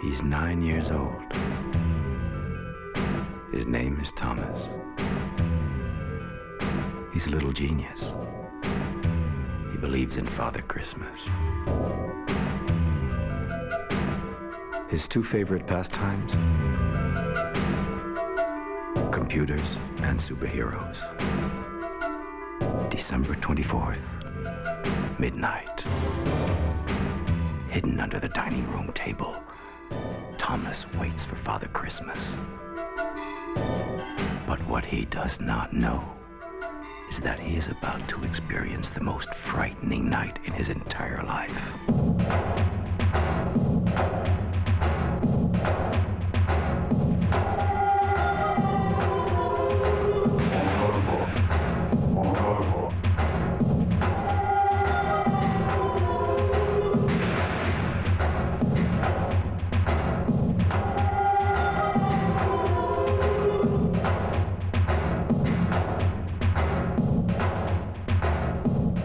He's 9 years old. His name is Thomas. He's a little genius. He believes in Father Christmas. His two favorite pastimes? Computers and superheroes. December 24th, midnight. Hidden under the dining room table, Thomas waits for Father Christmas. But what he does not know is that he is about to experience the most frightening night in his entire life.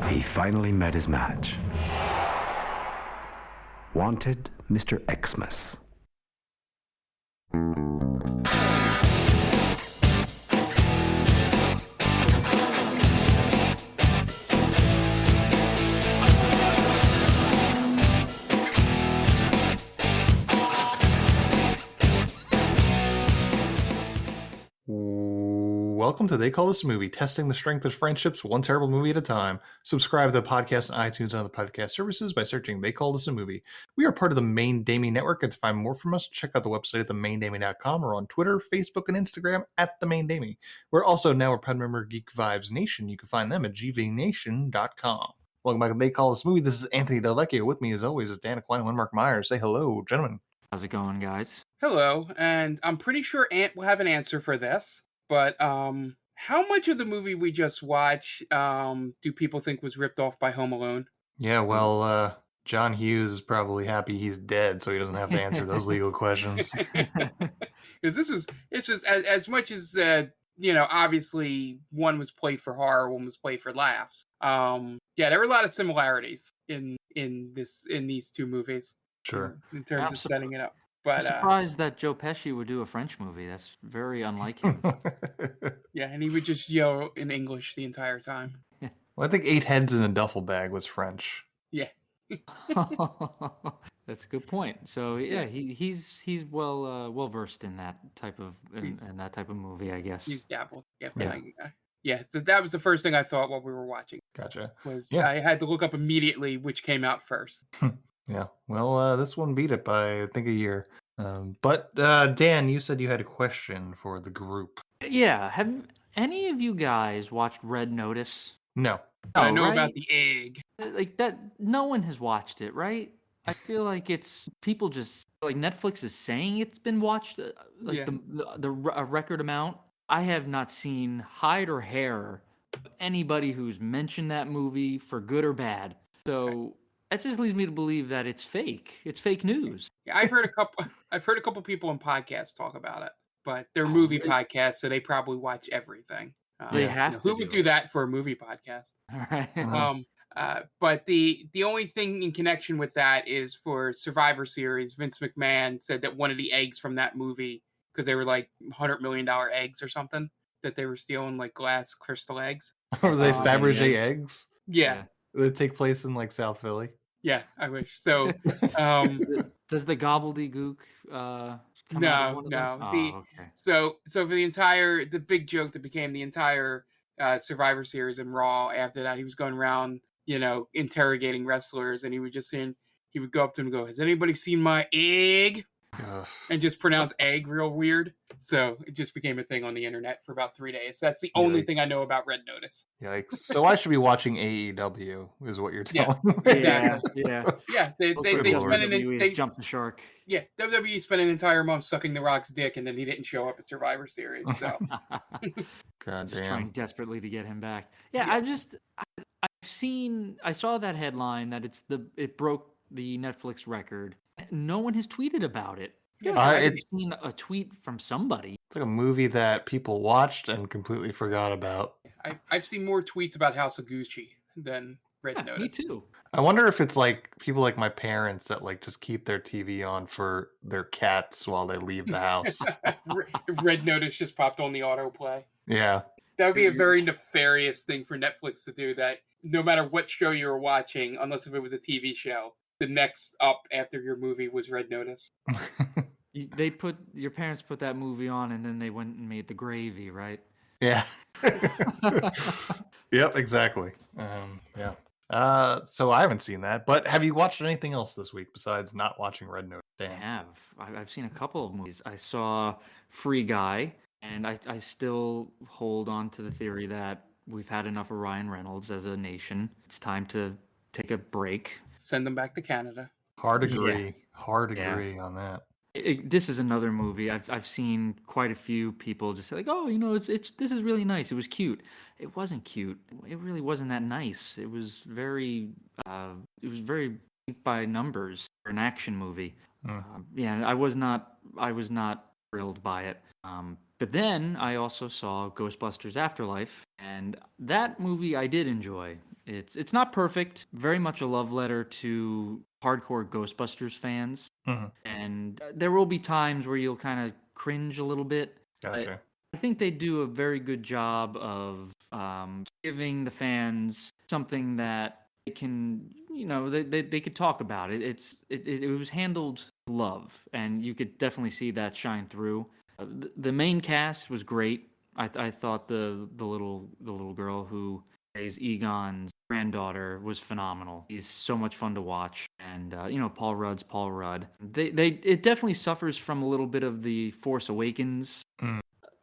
He finally met his match. Wanted Mr. Xmas. Welcome to They Call This a Movie, testing the strength of friendships one terrible movie at a time. Subscribe to the podcast on iTunes and other podcast services by searching They Call This a Movie. We are part of the Main Damie Network, and to find more from us, check out the website at themaindamie.com or on Twitter, Facebook, and Instagram at The Main Damie. We're also now a proud member of Geek Vibes Nation. You can find them at gvnation.com. Welcome back to They Call This a Movie. This is Anthony Del Vecchio. With me, as always, is Dan Aquino and Mark Myers. Say hello, gentlemen. How's it going, guys? Hello, and I'm pretty sure Ant will have an answer for this, but how much of the movie we just watched do people think was ripped off by Home Alone? Yeah, well, John Hughes is probably happy he's dead, so he doesn't have to answer those legal questions. Because this is as much as obviously one was played for horror, one was played for laughs. Yeah, there were a lot of similarities in these two movies. Sure. In terms of setting it up. But I'm surprised that Joe Pesci would do a French movie. That's very unlike him. Yeah, and he would just yell in English the entire time. Well, I think 8 heads in a duffel bag was French. Yeah. That's a good point. So yeah, he's well versed in that type of in that type of movie, I guess. He's dabbled. Yeah. So that was the first thing I thought while we were watching. Gotcha. I had to look up immediately which came out first. Yeah. Well, this one beat it by I think a year. But Dan, you said you had a question for the group. Yeah. Have any of you guys watched Red Notice? No. I know about the egg. Like that. No one has watched it, right? I feel like it's people just like Netflix is saying it's been watched a record amount. I have not seen hide or hair of anybody who's mentioned that movie for good or bad. So that just leads me to believe that it's fake. It's fake news. Yeah, I've heard a couple people on podcasts talk about it, but they're movie podcasts, so they probably watch everything. They have to. Who would do that for a movie podcast? All right. But the only thing in connection with that is for Survivor Series, Vince McMahon said that one of the eggs from that movie, because they were like $100 million eggs or something, that they were stealing like glass crystal eggs. Were they Fabergé eggs? Yeah. They take place in like South Philly. Yeah, I wish. So does the gobbledygook come out of one of them? Okay. So for the big joke that became the entire Survivor Series and Raw after that, he was going around, interrogating wrestlers, and he would go up to them and go, "Has anybody seen my egg?" And just pronounce egg real weird. So it just became a thing on the internet for about 3 days. That's the only thing I know about Red Notice. Yikes. So I should be watching AEW is what you're telling me. Exactly. Yeah. Yeah. They jumped the shark. Yeah. WWE spent an entire month sucking The Rock's dick, and then he didn't show up at Survivor Series. So God just damn. trying desperately to get him back. Yeah. I saw that headline that it broke the Netflix record. No one has tweeted about it. I've seen a tweet from somebody. It's like a movie that people watched and completely forgot about. I've seen more tweets about House of Gucci than Red Notice. Me too. I wonder if it's like people like my parents that like just keep their TV on for their cats while they leave the house. Red Notice just popped on the autoplay. Yeah. That would be a very nefarious thing for Netflix to do, that no matter what show you were watching, unless if it was a TV show, the next up after your movie was Red Notice. Your parents put that movie on and then they went and made The Gravy, right? Yeah. Yep, exactly. Yeah. So I haven't seen that, but have you watched anything else this week besides not watching Red Notice? I Dan? have. I've seen a couple of movies. I saw Free Guy, and I still hold on to the theory that we've had enough of Ryan Reynolds as a nation. It's time to take a break. Send them back to Canada. Hard Yeah. agree. Hard Yeah. agree on that. This is another movie. I've seen quite a few people just say like, oh, this is really nice. It was cute. It wasn't cute. It really wasn't that nice. It was very by numbers for an action movie. Yeah, I was not thrilled by it. But then I also saw Ghostbusters Afterlife, and that movie I did enjoy. It's not perfect. Very much a love letter to hardcore Ghostbusters fans. Mhm. And there will be times where you'll kind of cringe a little bit. Gotcha. I think they do a very good job of giving the fans something that they can, they could talk about. It was handled with love, and you could definitely see that shine through. The main cast was great. I thought the little girl who plays Egon's granddaughter was phenomenal. He's so much fun to watch, and Paul Rudd's Paul Rudd. It definitely suffers from a little bit of the Force Awakens,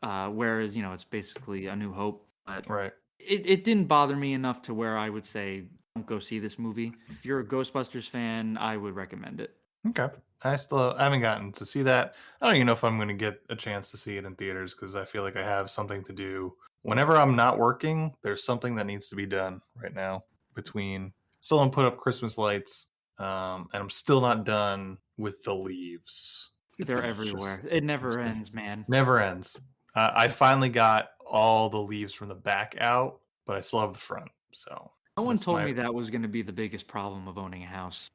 whereas it's basically A New Hope. But Right. it didn't bother me enough to where I would say don't go see this movie. If you're a Ghostbusters fan, I would recommend it. Okay. I haven't gotten to see that. I don't even know if I'm going to get a chance to see it in theaters because I feel like I have something to do. Whenever I'm not working, there's something that needs to be done right now. Between still haven't put up Christmas lights, and I'm still not done with the leaves. They're It's everywhere. just- It never ends, man. Never ends. I finally got all the leaves from the back out, but I still have the front. So No one that's told my- me that was going to be the biggest problem of owning a house.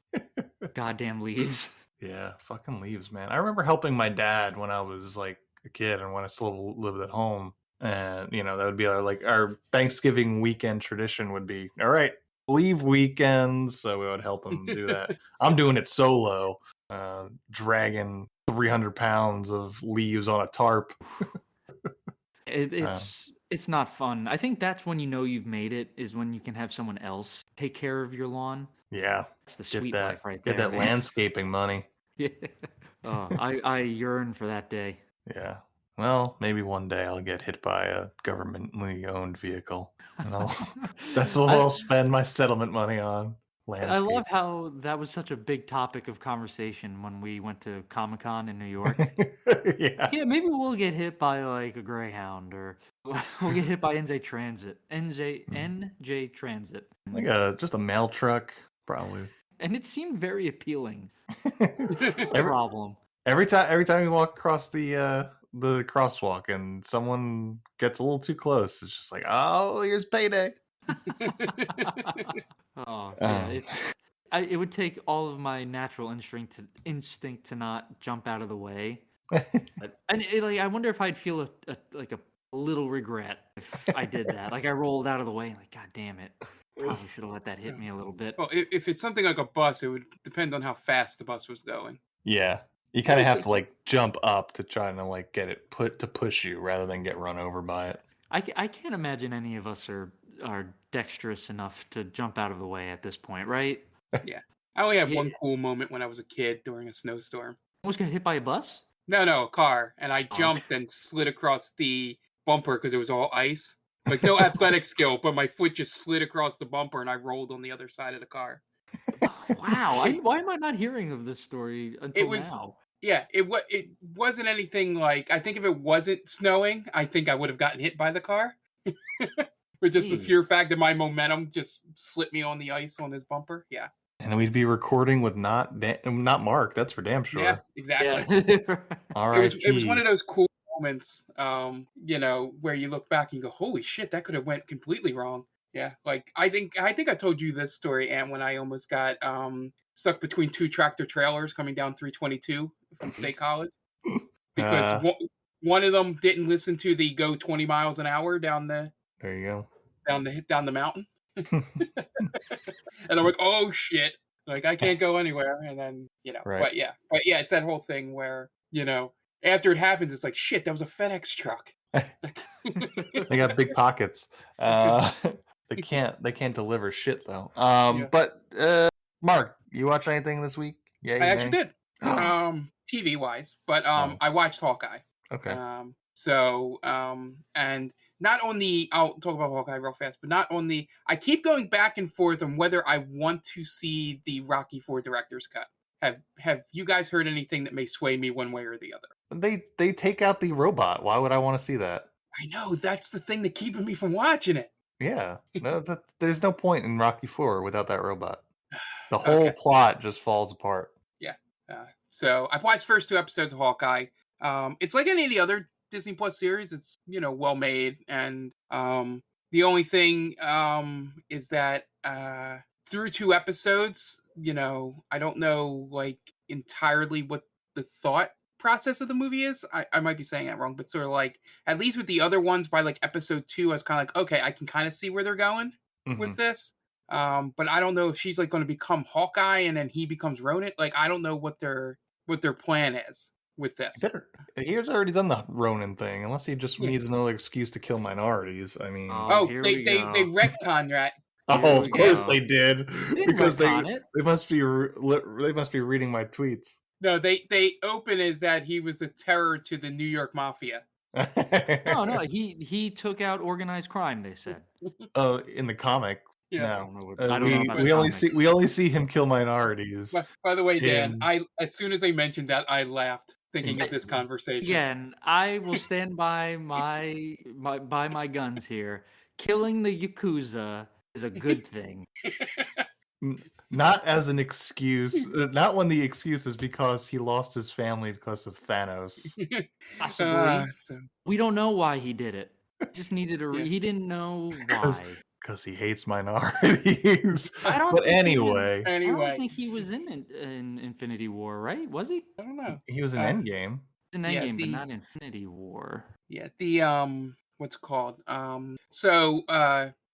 Goddamn leaves. Yeah, fucking leaves, man. I remember helping my dad when I was like a kid and when I still lived at home. And, that would be our Thanksgiving weekend tradition would be, all right, leave weekends. So we would help him do that. I'm doing it solo, dragging 300 pounds of leaves on a tarp. It's not fun. I think that's when you've made it, is when you can have someone else take care of your lawn. Yeah. That's the sweet life right Get there. that man. landscaping money. Yeah. Oh, I yearn for that day. Yeah. Well, maybe one day I'll get hit by a governmentally owned vehicle. And that's what I'll spend my settlement money on. I love how that was such a big topic of conversation when we went to Comic-Con in New York. Yeah. Yeah, maybe we'll get hit by like a Greyhound, or we'll get hit by NJ Transit. NJ Transit. Like just a mail truck, probably. And it seemed very appealing. every, Problem. every time you walk across the crosswalk and someone gets a little too close, it's just like, oh, here's payday. Oh yeah, it would take all of my natural instinct to not jump out of the way. I wonder if I'd feel a little regret if I did that. Like I rolled out of the way, like God damn it, probably should have let that hit me a little bit. Well, if it's something like a bus, it would depend on how fast the bus was going. Yeah. You kind of have to like jump up to try to get it to push you rather than get run over by it. I can't imagine any of us are dexterous enough to jump out of the way at this point, right? Yeah. I only had one cool moment when I was a kid during a snowstorm. Almost got hit by a bus? No, a car. And I jumped and slid across the bumper because it was all ice. Like no athletic skill, but my foot just slid across the bumper and I rolled on the other side of the car. Wow. Why am I not hearing of this story until now? Yeah, it wasn't anything like, I think if it wasn't snowing, I think I would have gotten hit by the car. But just the pure fact that my momentum just slipped me on the ice on his bumper. Yeah. And we'd be recording with not Mark. That's for damn sure. Yeah, exactly. Yeah. All right. It was one of those cool moments, where you look back and you go, holy shit, that could have went completely wrong. Yeah, like I think I told you this story, Ant, when I almost got stuck between two tractor trailers coming down 322 from State College because one of them didn't listen to the go 20 miles an hour down the there you go. down the mountain, and I'm like, oh shit, like I can't go anywhere, and then Right. but yeah, it's that whole thing where after it happens, it's like shit, that was a FedEx truck. They got big pockets. They can't deliver shit though. But Mark, you watch anything this week? Yeah, I actually did. TV wise, but I watched Hawkeye. Okay. And not only I'll talk about Hawkeye real fast, but not only I keep going back and forth on whether I want to see the Rocky IV director's cut. Have you guys heard anything that may sway me one way or the other? They take out the robot. Why would I want to see that? I know, that's the thing that's keeping me from watching it. Yeah, no, there's no point in Rocky IV without that robot. The whole plot just falls apart. Yeah. So I've watched first 2 episodes of Hawkeye. It's like any of the other Disney Plus series. It's well made, and the only thing is that through 2 episodes, I don't know like entirely what the thought process of the movie is. I might be saying that wrong, but sort of like at least with the other ones by like episode 2, I was kind of like, okay, I can kind of see where they're going with this. But I don't know if she's like going to become Hawkeye and then he becomes Ronin. Like I don't know what their plan is with this. He has already done the Ronin thing, unless he just needs another excuse to kill minorities. I mean, they retconned that. Oh, of course they did, because they must be reading my tweets. No, they open as that he was a terror to the New York Mafia. No, he took out organized crime. They said. Oh, in the comic. Yeah. No, we only see him kill minorities. By the way, Dan, as soon as they mentioned that, I laughed thinking of this conversation. Again, I will stand by my guns here. Killing the Yakuza is a good thing. Not as an excuse. Not when the excuse is because he lost his family because of Thanos. Possibly. We don't know why he did it. Just needed a. He didn't know why. Because he hates minorities. I don't think he was in Infinity War, right? Was he? I don't know. He was in Endgame. He was in Endgame, but not Infinity War. Yeah, the what's it called? So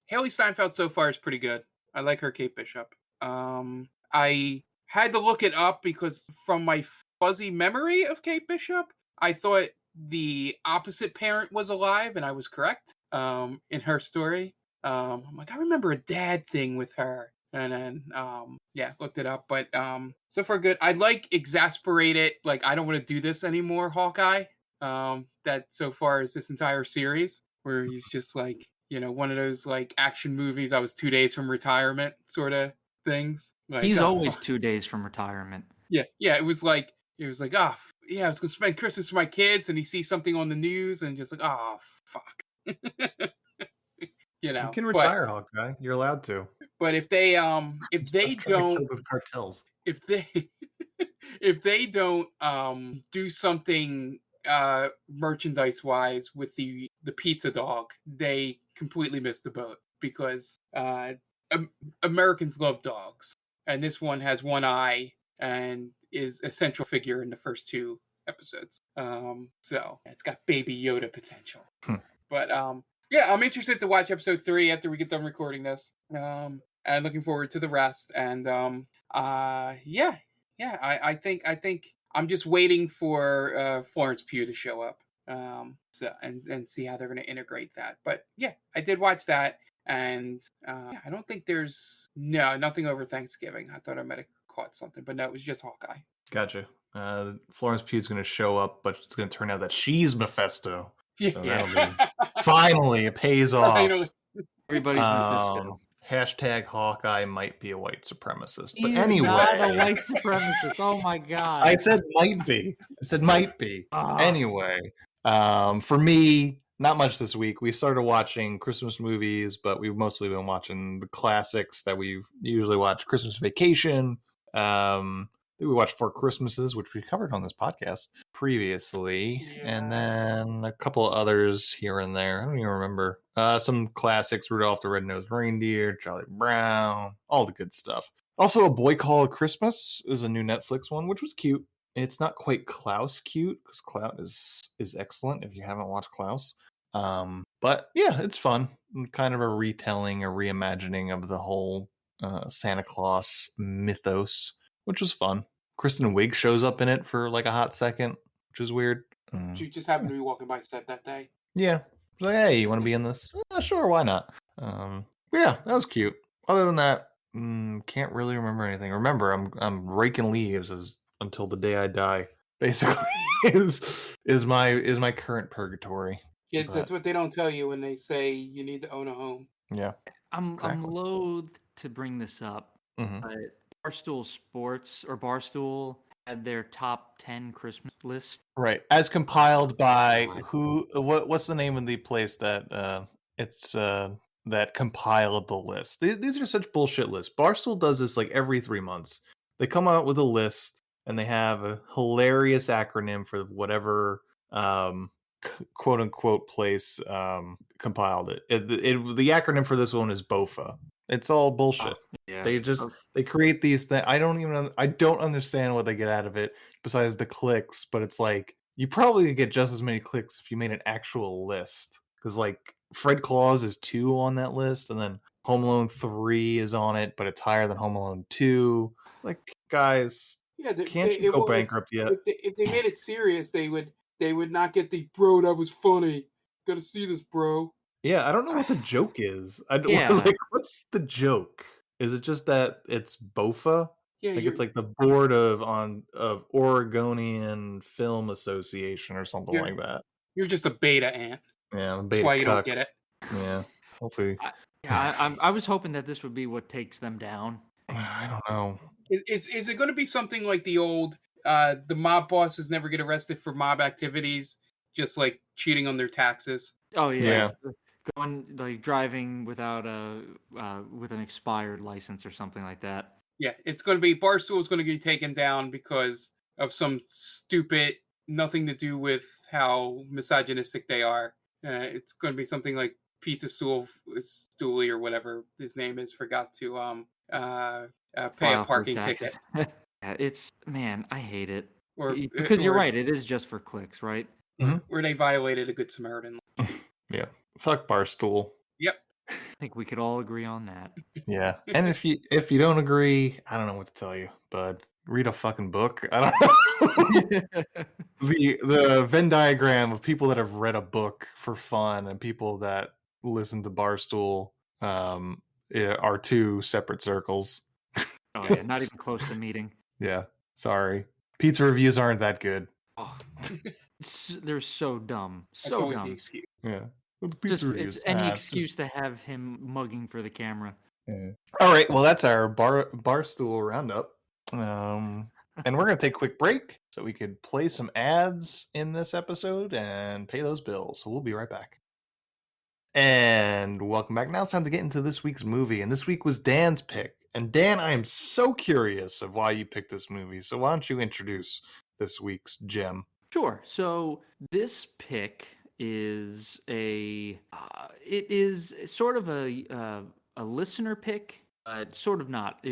Haley Steinfeld so far is pretty good. I like her Kate Bishop. I had to look it up because from my fuzzy memory of Kate Bishop, I thought the opposite parent was alive, and I was correct. In her story. I'm like, I remember a dad thing with her. And then, looked it up. But so far good. I'd like exasperated, like, I don't want to do this anymore, Hawkeye. That so far is this entire series, where he's just like, one of those, like, action movies, I was 2 days from retirement sort of things. Like, he's always 2 days from retirement. Yeah, it was like, I was going to spend Christmas with my kids, and he sees something on the news, and just like, oh, fuck. You can retire, Hawkeye. You're allowed to. But if they don't kill the cartels. If they don't do something merchandise wise with the pizza dog, they completely missed the boat, because Americans love dogs, and this one has one eye and is a central figure in the first 2 episodes. So it's got Baby Yoda potential. But yeah, I'm interested to watch episode 3 after we get done recording this. And looking forward to the rest. And I think I'm just waiting for Florence Pugh to show up. And see how they're going to integrate that. But yeah, I did watch that, and I don't think there's nothing over Thanksgiving. I thought I might have caught something, but no, it was just Hawkeye. Gotcha. Florence Pugh's going to show up, but it's going to turn out that she's Mephisto. So that'll be finally it pays off. Everybody's Mephisto. Hashtag Hawkeye might be a white supremacist, but He's anyway, not a white supremacist. Oh my god! I said might be. Anyway, for me, not much this week. We started watching Christmas movies, but we've mostly been watching the classics that we usually watch. Christmas Vacation. We watched 4 Christmases, which we covered on this podcast. previously, and Yeah. then a couple of others here and there. I don't even remember. Some classics: Rudolph the Red-Nosed Reindeer, Charlie Brown, all the good stuff. Also, A Boy Called Christmas is a new Netflix one, which was cute. It's not quite Klaus cute, because Klaus is excellent if you haven't watched Klaus. But yeah, it's fun. Kind of a retelling, a reimagining of the whole Santa Claus mythos, which was fun. Kristen Wiig shows up in it for like a hot second, which is weird. She just happened to be walking by set that day. Yeah. Like, hey, you want to be in this? Sure, why not? Yeah, that was cute. Other than that, can't really remember anything. Remember, I'm raking leaves until the day I die. Basically, is my current purgatory. Kids, But that's what they don't tell you when they say you need to own a home. yeah, I'm exactly. loath to bring this up, Mhm. but Barstool Sports or Barstool had their top 10 Christmas list. Right, as compiled by who? What's the name of the place that that compiled the list? These are such bullshit lists. Barstool does this like every 3 months. They come out with a list and they have a hilarious acronym for whatever quote unquote place compiled it. The acronym for this one is BOFA. It's all bullshit. Yeah. They create these things. I don't understand what they get out of it besides the clicks, but it's like you probably get just as many clicks if you made an actual list. Because like Fred Claus is 2 on that list, and then Home Alone 3 is on it, but it's higher than Home Alone 2. Like, guys, Yeah, can't you go bankrupt yet? If they made it serious, they would not get the bro. That was funny. Gotta see this, bro. Yeah, I don't know what the joke is. Yeah. Like, what's the joke? Is it just that it's BOFA? Yeah, Like it's like the board of Oregonian Film Association or something like that. You're just a beta ant. Yeah, That's why you don't get it. Yeah, hopefully. I was hoping that this would be what takes them down. I don't know. Is it going to be something like the old the mob bosses never get arrested for mob activities, just like cheating on their taxes? Oh Yeah. Going like driving without with an expired license or something like that. Yeah, it's going to be Barstool is going to be taken down because of some stupid, nothing to do with how misogynistic they are. It's going to be something like Pizza Stoolie or whatever his name is forgot to pay a parking ticket. It's I hate it. Because you're right, it is just for clicks, right? Where they violated a Good Samaritan. Yeah, fuck Barstool. Yep. I think we could all agree on that. Yeah, and if you don't agree, I don't know what to tell you, but read a fucking book. I don't know. the Venn diagram of people that have read a book for fun and people that listen to Barstool are 2 separate circles. Oh yeah, not even close to meeting. Yeah, sorry. Pizza reviews aren't that good. Oh, they're so dumb. That's always the excuse. Yeah. It's any excuse to have him mugging for the camera. Yeah. All right, well that's our Barstool roundup. And we're going to take a quick break so we could play some ads in this episode and pay those bills. So we'll be right back. And welcome back. Now it's time to get into this week's movie. And this week was Dan's pick. And Dan, I am so curious of why you picked this movie. So why don't you introduce this week's gem? Sure. So this pick is it is sort of a listener pick, sort of not.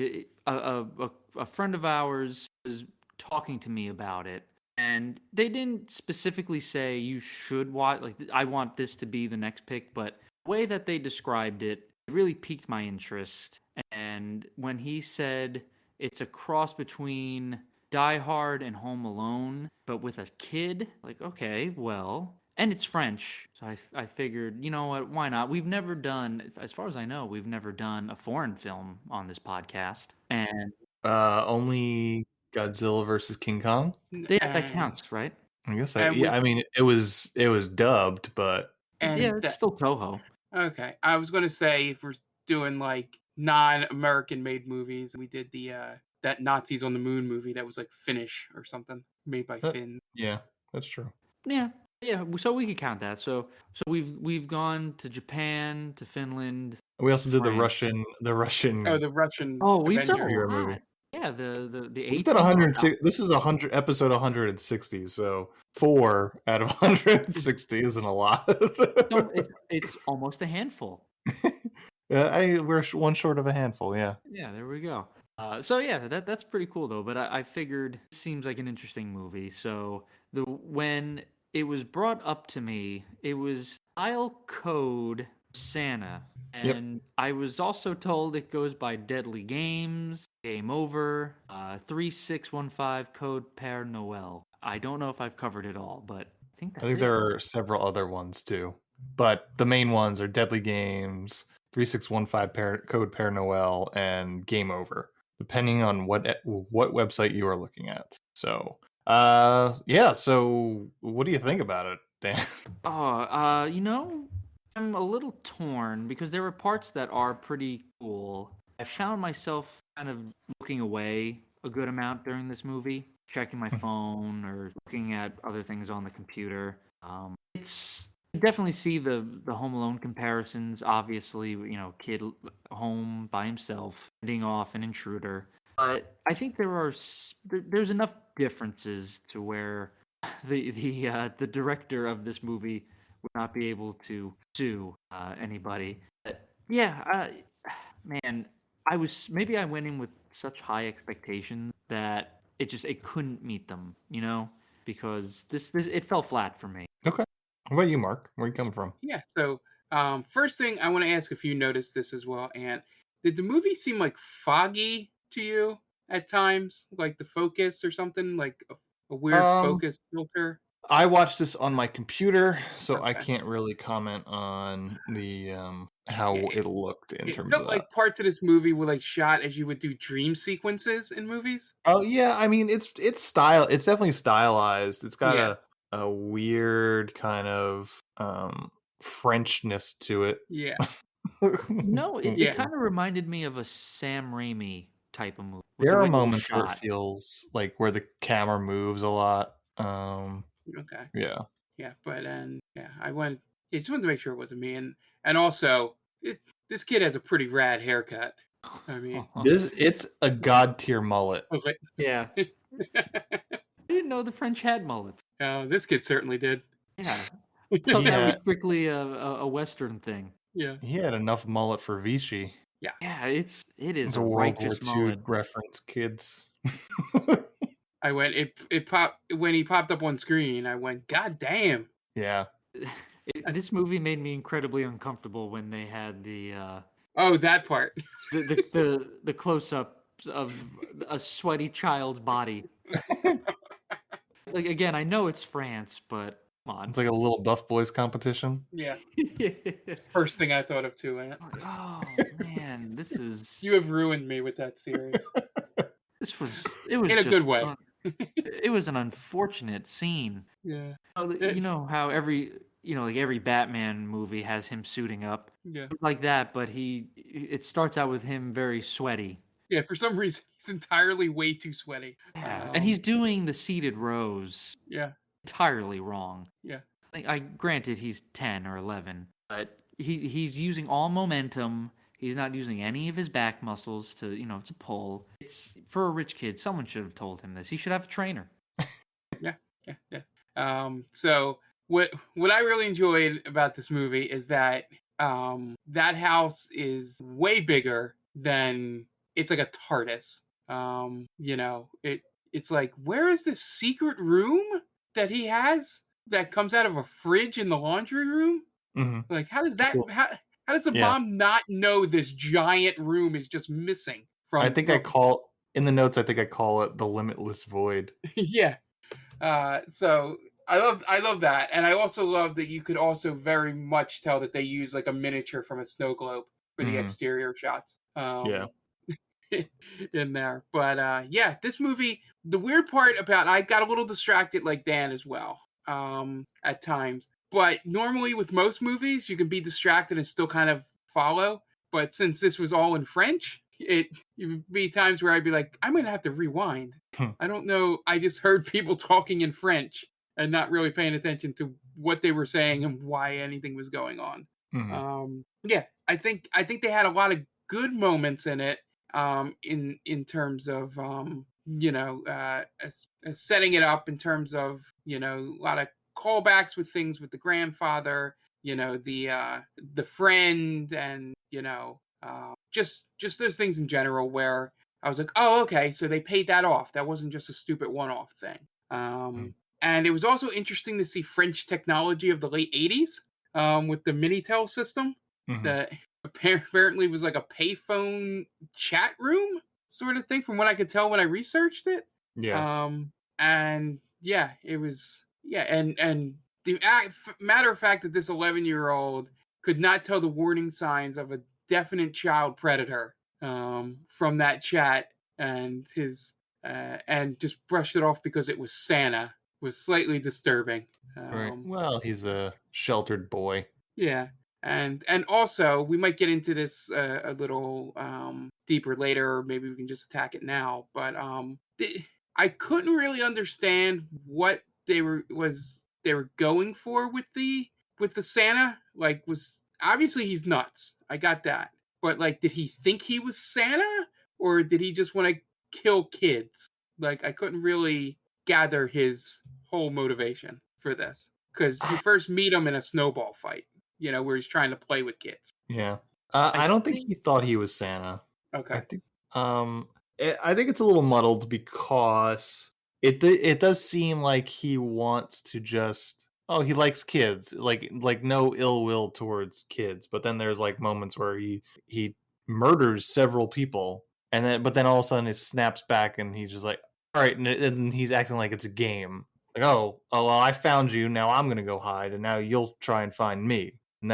A friend of ours was talking to me about it, and they didn't specifically say you should watch. Like, I want this to be the next pick, but the way that they described it really piqued my interest. And when he said it's a cross between Die Hard and Home Alone, but with a kid, like, okay, well, and it's French, so I figured, you know what, why not? We've never done, as far as I know, we've never done a foreign film on this podcast, and only Godzilla versus King Kong. That counts, right? I guess I mean, it was dubbed, but it's still Toho. Okay, I was going to say if we're doing like non-American made movies, we did the that Nazis on the Moon movie that was like Finnish or something, made by Finns. Yeah, that's true. Yeah. So we could count that. So we've gone to Japan, to Finland. We also did the France. Russian. Oh, the Russian. Oh, we've done Avenger a lot. movie. Yeah, the We've done 160. This is 100 episode 160. So 4 out of 160 isn't a lot. No, it's almost a handful. Yeah, we're one short of a handful. Yeah. Yeah, there we go. So yeah, that's pretty cool though. But I figured it seems like an interesting movie. So when it was brought up to me, it was file code Santa, and I was also told it goes by Deadly Games, Game Over, 3615 Code Pére Noël. I don't know if I've covered it all, but I think that's there are several other ones too, but the main ones are Deadly Games, 3615 Code Pére Noël, and Game Over, depending on what website you are looking at. So, yeah. So, what do you think about it, Dan? I'm a little torn because there were parts that are pretty cool. I found myself kind of looking away a good amount during this movie, checking my phone or looking at other things on the computer. You definitely see the Home Alone comparisons. Obviously, kid home by himself, fending off an intruder. But I think there's enough differences to where the director of this movie would not be able to sue anybody. But yeah, man, I went in with such high expectations that it couldn't meet them, because this it fell flat for me. Okay. What about you, Mark? Where are you coming from? Yeah. So, first thing I want to ask if you noticed this as well, and did the movie seem like foggy to you at times, like the focus or something, like a weird focus filter? I watched this on my computer, so I Okay. can't really comment on the how it looked in It terms felt of like that. parts of this movie were like shot as you would do dream sequences in movies. Oh yeah, I mean it's style. It's definitely stylized. It's got Yeah. a weird kind of Frenchness to it. Yeah. No, it Yeah. kind of reminded me of a Sam Raimi type of movie. There The are way it was moments where it shot. feels like where the camera moves a lot. Okay. Yeah. Yeah, but I just wanted to make sure it wasn't me, and also this kid has a pretty rad haircut. I mean, It's a god tier mullet. okay. Yeah. I didn't know the French had mullets. This kid certainly did. Yeah. I thought that was had- strictly a Western thing. Yeah. He had enough mullet for Vichy. Yeah, it is It's a a World War righteous II mullet. reference, kids. I went. It popped when he popped up on screen. I went, God damn. Yeah. This movie made me incredibly uncomfortable when they had the Oh, that part. the close up of a sweaty child's body. Like again, I know it's France, but come on. It's like a little Duff Boys competition. Yeah. First thing I thought of too, Ant. Oh man, this is You have ruined me with that series. it was in a good way. It was an unfortunate scene. Yeah. You know how every Batman movie has him suiting up. Yeah. Like that, but it starts out with him very sweaty. Yeah, for some reason he's entirely way too sweaty. Yeah, and he's doing the seated rows Yeah. entirely wrong. Yeah. I granted he's 10 or 11, but he's using all momentum. He's not using any of his back muscles to pull. It's for a rich kid. Someone should have told him this. He should have a trainer. Yeah. So what I really enjoyed about this movie is that that house is way bigger than it's like a TARDIS. It's like, where is this secret room that he has that comes out of a fridge in the laundry room? Mm-hmm. Like, how does that? So- how does the mom not know this giant room is just missing from? I think I call in the notes. I think I call it the limitless void. Yeah. So I love that, and I also love that you could also very much tell that they use like a miniature from a snow globe for the exterior shots. Yeah. In there, but this movie. The weird part about I got a little distracted, like Dan as well, at times. But normally with most movies, you can be distracted and still kind of follow. But since this was all in French, it would be times where I'd be like, I'm going to have to rewind. I don't know. I just heard people talking in French and not really paying attention to what they were saying and why anything was going on. Mm-hmm. I think they had a lot of good moments in it. in terms of setting it up in terms of a lot of callbacks with things with the grandfather, the friend, and just those things in general where I was like, oh, okay, so they paid that off. That wasn't just a stupid one-off thing. And it was also interesting to see French technology of the late 80s with the Minitel system that apparently was like a payphone chat room sort of thing from what I could tell when I researched it. Yeah. And yeah, it was, and the matter of fact that this 11-year-old could not tell the warning signs of a definite child predator from that chat, and and just brushed it off because it was Santa was slightly disturbing. Right. Well, he's a sheltered boy. Yeah. And also, we might get into this a little deeper later, or maybe we can just attack it now. But I couldn't really understand what they were going for with the Santa. Like, was obviously he's nuts. I got that. But like, did he think he was Santa, or did he just want to kill kids? Like, I couldn't really gather his whole motivation for this, because you first meet him in a snowball fight. Where he's trying to play with kids. Yeah. I don't think he thought he was Santa. Okay. I think it's a little muddled because it does seem like he wants to just he likes kids, like no ill will towards kids, but then there's like moments where he murders several people, and then all of a sudden it snaps back and he's just like, all right, and he's acting like it's a game. Like, oh well, I found you, now I'm gonna go hide, and now you'll try and find me. And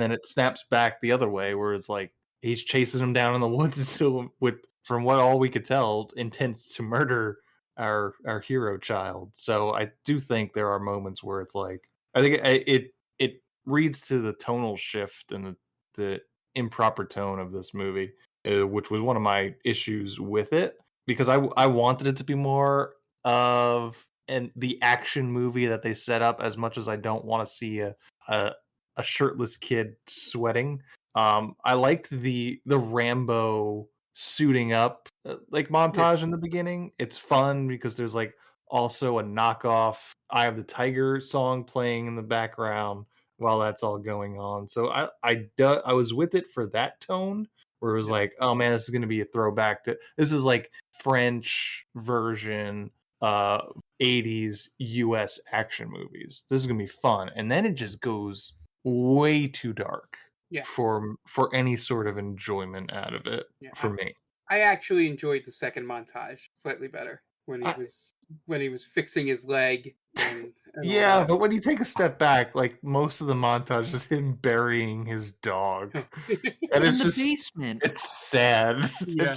then it snaps back the other way, where it's like he's chasing him down in the woods with, from what all we could tell, intent to murder our hero child. So I do think there are moments where it's like, I think it reads to the tonal shift and the improper tone of this movie, which was one of my issues with it, because I wanted it to be more of the action movie that they set up, as much as I don't want to see a shirtless kid sweating. I liked the Rambo suiting up like montage in the beginning. It's fun because there's like also a knockoff Eye of the Tiger song playing in the background while that's all going on. So I was with it for that tone, where it was like, oh man, this is going to be a throwback to, this is like French version 80s US action movies. This is going to be fun. And then it just goes way too dark for any sort of enjoyment out of it for me. I actually enjoyed the second montage slightly better when he was fixing his leg. And yeah, but when you take a step back, like most of the montage is him burying his dog, and it's in the just basement. It's sad. Yeah.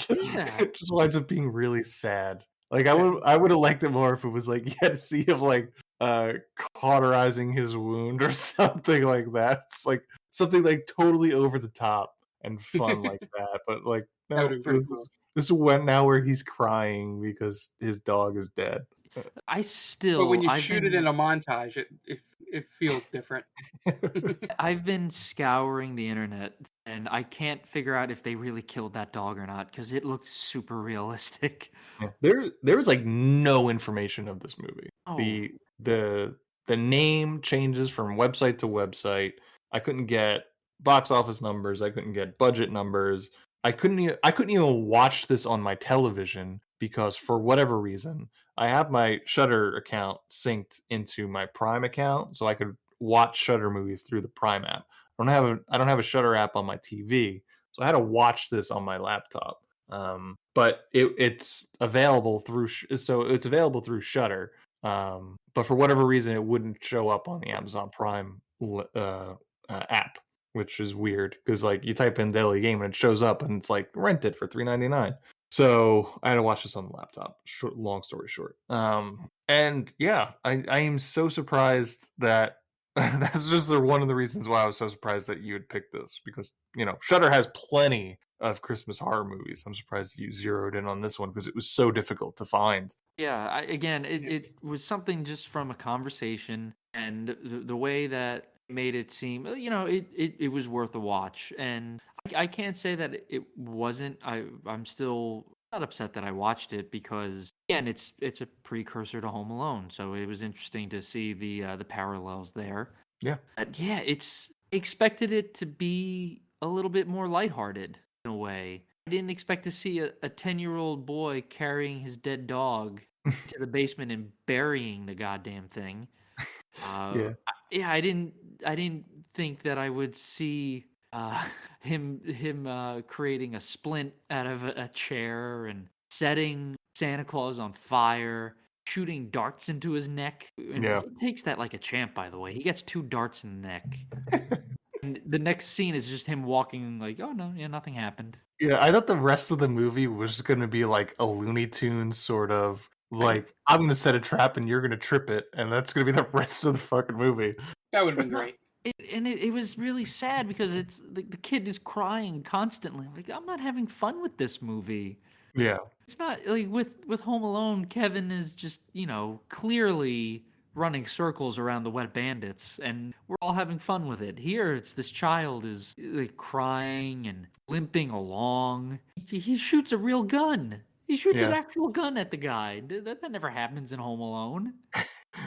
It just winds up being really sad. Like I would have liked it more if it was like you had to see him like cauterizing his wound or something like that. It's like something like totally over the top and fun like that. But like no, this went now where he's crying because his dog is dead. But when you shoot it in a montage, it feels different. I've been scouring the internet and I can't figure out if they really killed that dog or not, because it looked super realistic. Yeah. There was like no information of this movie. Oh. The name changes from website to website. I couldn't get box office numbers. I couldn't get budget numbers. I couldn't even watch this on my television because for whatever reason, I have my Shudder account synced into my Prime account, so I could watch Shudder movies through the Prime app. I don't have a Shudder app on my TV, so I had to watch this on my laptop. But it's available through Shudder. But for whatever reason, it wouldn't show up on the Amazon Prime app, which is weird because like you type in Daily Game and it shows up and it's like rent it for $3.99. So I had to watch this on the laptop. Long story short. And yeah, I am so surprised that that's just one of the reasons why I was so surprised that you had picked this, because Shudder has plenty of Christmas horror movies. I'm surprised you zeroed in on this one because it was so difficult to find. Yeah, it was something just from a conversation and the way that made it seem, it was worth a watch. And I can't say that it wasn't. I'm still not upset that I watched it because, again, it's a precursor to Home Alone, so it was interesting to see the parallels there. Yeah. But yeah, I expected it to be a little bit more lighthearted in a way. I didn't expect to see a 10-year-old boy carrying his dead dog to the basement and burying the goddamn thing. Yeah. I didn't think that I would see him creating a splint out of a chair and setting Santa Claus on fire, shooting darts into his neck. And Yeah. he takes that like a champ, by the way. He gets 2 darts in the neck. And the next scene is just him walking like, oh no, yeah, nothing happened. Yeah, I thought the rest of the movie was going to be like a Looney Tunes sort of like, I'm going to set a trap and you're going to trip it, and that's going to be the rest of the fucking movie. That would have been great. It was really sad because it's the kid is crying constantly. Like, I'm not having fun with this movie. Yeah. It's not like with Home Alone, Kevin is just, clearly running circles around the wet bandits, and we're all having fun with it. Here, it's this child is like crying and limping along. He shoots a real gun. He shoots an actual gun at the guy. That never happens in Home Alone.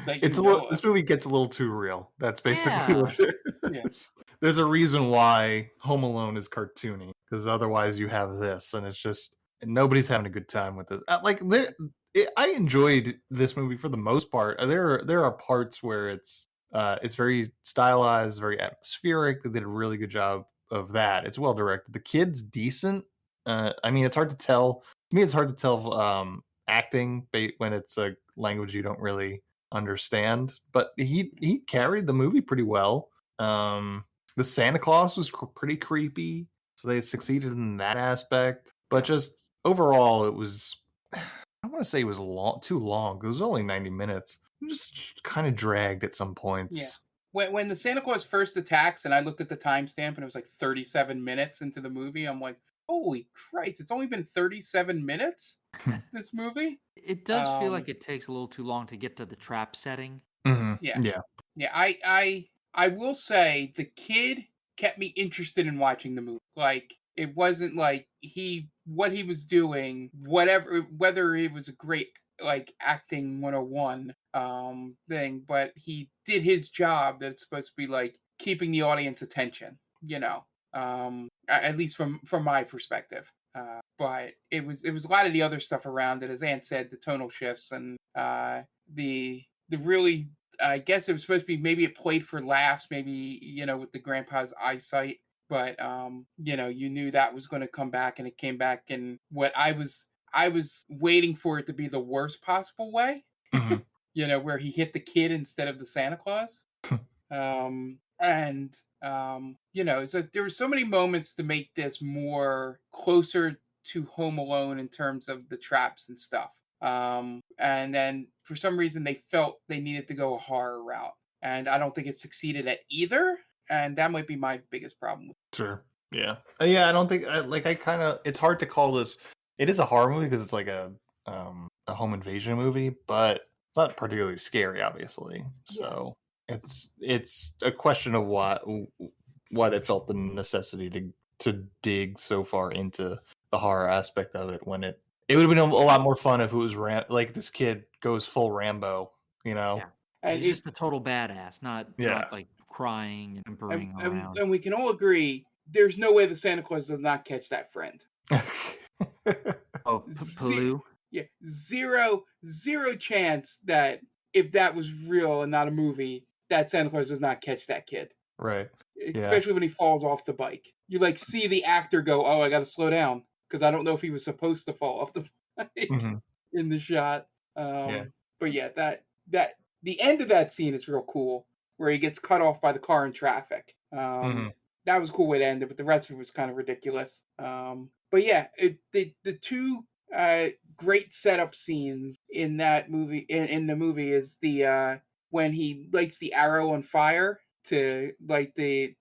This movie gets a little too real. That's basically what it is. There's a reason why Home Alone is cartoony, because otherwise you have this, and it's just nobody's having a good time with it. I enjoyed this movie for the most part. There are parts where it's very stylized, very atmospheric. They did a really good job of that. It's well directed. The kid's decent. I mean, it's hard to tell. To me, it's hard to tell acting when it's a language you don't really understand. But he carried the movie pretty well. The Santa Claus was pretty creepy, so they succeeded in that aspect. But just overall, it was. I want to say it was too long. It was only 90 minutes. It just kind of dragged at some points. Yeah. When the Santa Claus first attacks, and I looked at the timestamp, and it was like 37 minutes into the movie, I'm like, holy Christ, it's only been 37 minutes, this movie? It does feel like it takes a little too long to get to the trap setting. Mm-hmm. Yeah. I will say the kid kept me interested in watching the movie. Like, it wasn't like what he was doing, whether it was a great like acting 101 thing, but he did his job that's supposed to be like keeping the audience attention, at least from my perspective. But it was a lot of the other stuff around it, as Ann said, the tonal shifts and the really, I guess it was supposed to be, maybe it played for laughs, maybe, with the grandpa's eyesight. But you knew that was going to come back, and it came back in what I was waiting for it to be the worst possible way. Mm-hmm. Where he hit the kid instead of the Santa Claus. So there were so many moments to make this more closer to Home Alone in terms of the traps and stuff. And then for some reason they felt they needed to go a horror route, and I don't think it succeeded at either. And that might be my biggest problem. Sure. Yeah. I don't think it's hard to call this. It is a horror movie because it's like a home invasion movie, but it's not particularly scary, obviously. So it's a question of why they felt the necessity to dig so far into the horror aspect of it when it would have been a lot more fun if it was like this kid goes full Rambo, Yeah. He's just a total badass, not like crying and whimpering around. And we can all agree, there's no way the Santa Claus does not catch that friend. Paloo? Yeah, zero chance that if that was real and not a movie, that Santa Claus does not catch that kid. Right. Especially when he falls off the bike. You see the actor go, oh, I got to slow down, because I don't know if he was supposed to fall off the bike in the shot. But yeah, that the end of that scene is real cool, where he gets cut off by the car in traffic. That was a cool way to end it, but the rest of it was kind of ridiculous. But yeah, the two great setup scenes in that movie, in the movie, is the when he lights the arrow on fire to light the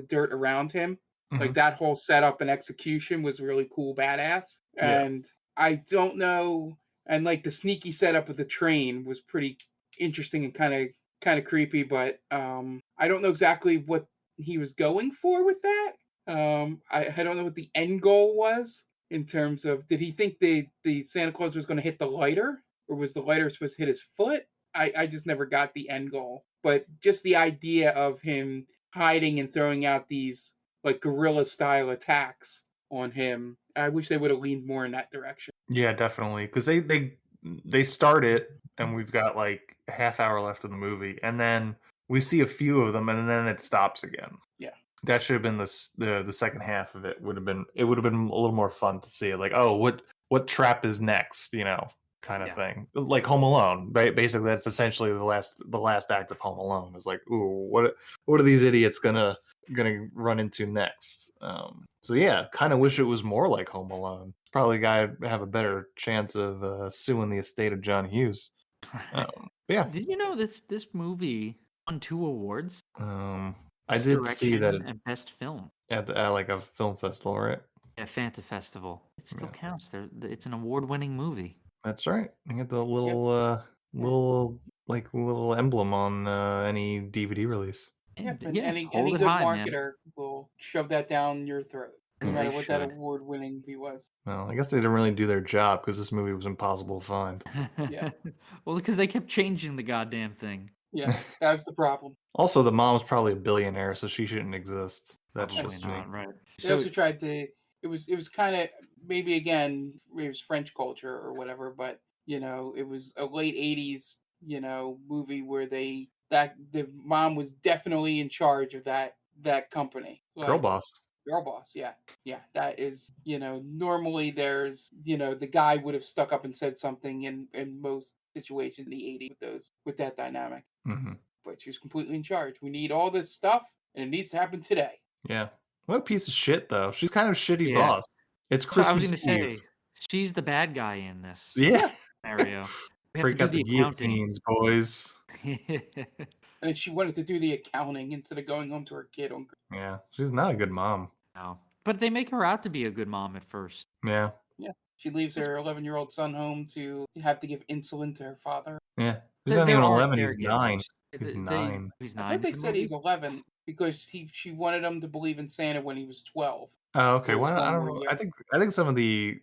dirt around him. Like, that whole setup and execution was really cool, badass. And I don't know, and like the sneaky setup of the train was pretty interesting and kind of kind of creepy, but I don't know exactly what he was going for with that. I don't know what the end goal was in terms of, did he think the Santa Claus was going to hit the lighter, or was the lighter supposed to hit his foot? I just never got the end goal, but just the idea of him hiding and throwing out these like guerrilla style attacks on him, I wish they would have leaned more in that direction. Yeah, definitely, because they start it, and we've got like a half hour left of the movie, and then we see a few of them, and then it stops again. Yeah, that should have been the second half of it. Would have been a little more fun to see it. Like, oh, what trap is next? Kind of thing. Like Home Alone, right? Basically, that's essentially the last act of Home Alone. Is like, ooh, what are these idiots gonna run into next? So yeah, kind of wish it was more like Home Alone. Probably guy have a better chance of suing the estate of John Hughes. Yeah. Did you know this movie won 2 awards? I did see that and best film at like a film festival, right? Yeah, Fanta Festival. It still counts. It's an award-winning movie. That's right. You get the little little emblem on any DVD release. Yep, and any good marketer will shove that down your throat, no matter what that award-winning movie was. Well, I guess they didn't really do their job because this movie was impossible to find. Yeah. Well, because they kept changing the goddamn thing. Yeah, that's the problem. Also, the mom's probably a billionaire, so she shouldn't exist. That's Probably just not, me. right? They also tried to. It was kind of, maybe again, it was French culture or whatever, but it was a late '80s movie where the mom was definitely in charge of that company. Girl boss. Girl boss, yeah. That is, normally there's, the guy would have stuck up and said something in most situations in the '80s with that dynamic. Mm-hmm. But she was completely in charge. We need all this stuff, and it needs to happen today. Yeah. What a piece of shit, though. She's kind of shitty boss. It's Christmas I was going to Eve. say, she's the bad guy in this scenario. We have Break to out the guillotines, boys. And she wanted to do the accounting instead of going home to her kid. Yeah, she's not a good mom. No. But they make her out to be a good mom at first. Yeah. Yeah. She leaves her 11-year-old son home to have to give insulin to her father. Yeah. He's not even 11, he's 9. He's 9. He's 9. I think they said he's 11 because she wanted him to believe in Santa when he was 12. Oh, okay. So I don't know. I think some of the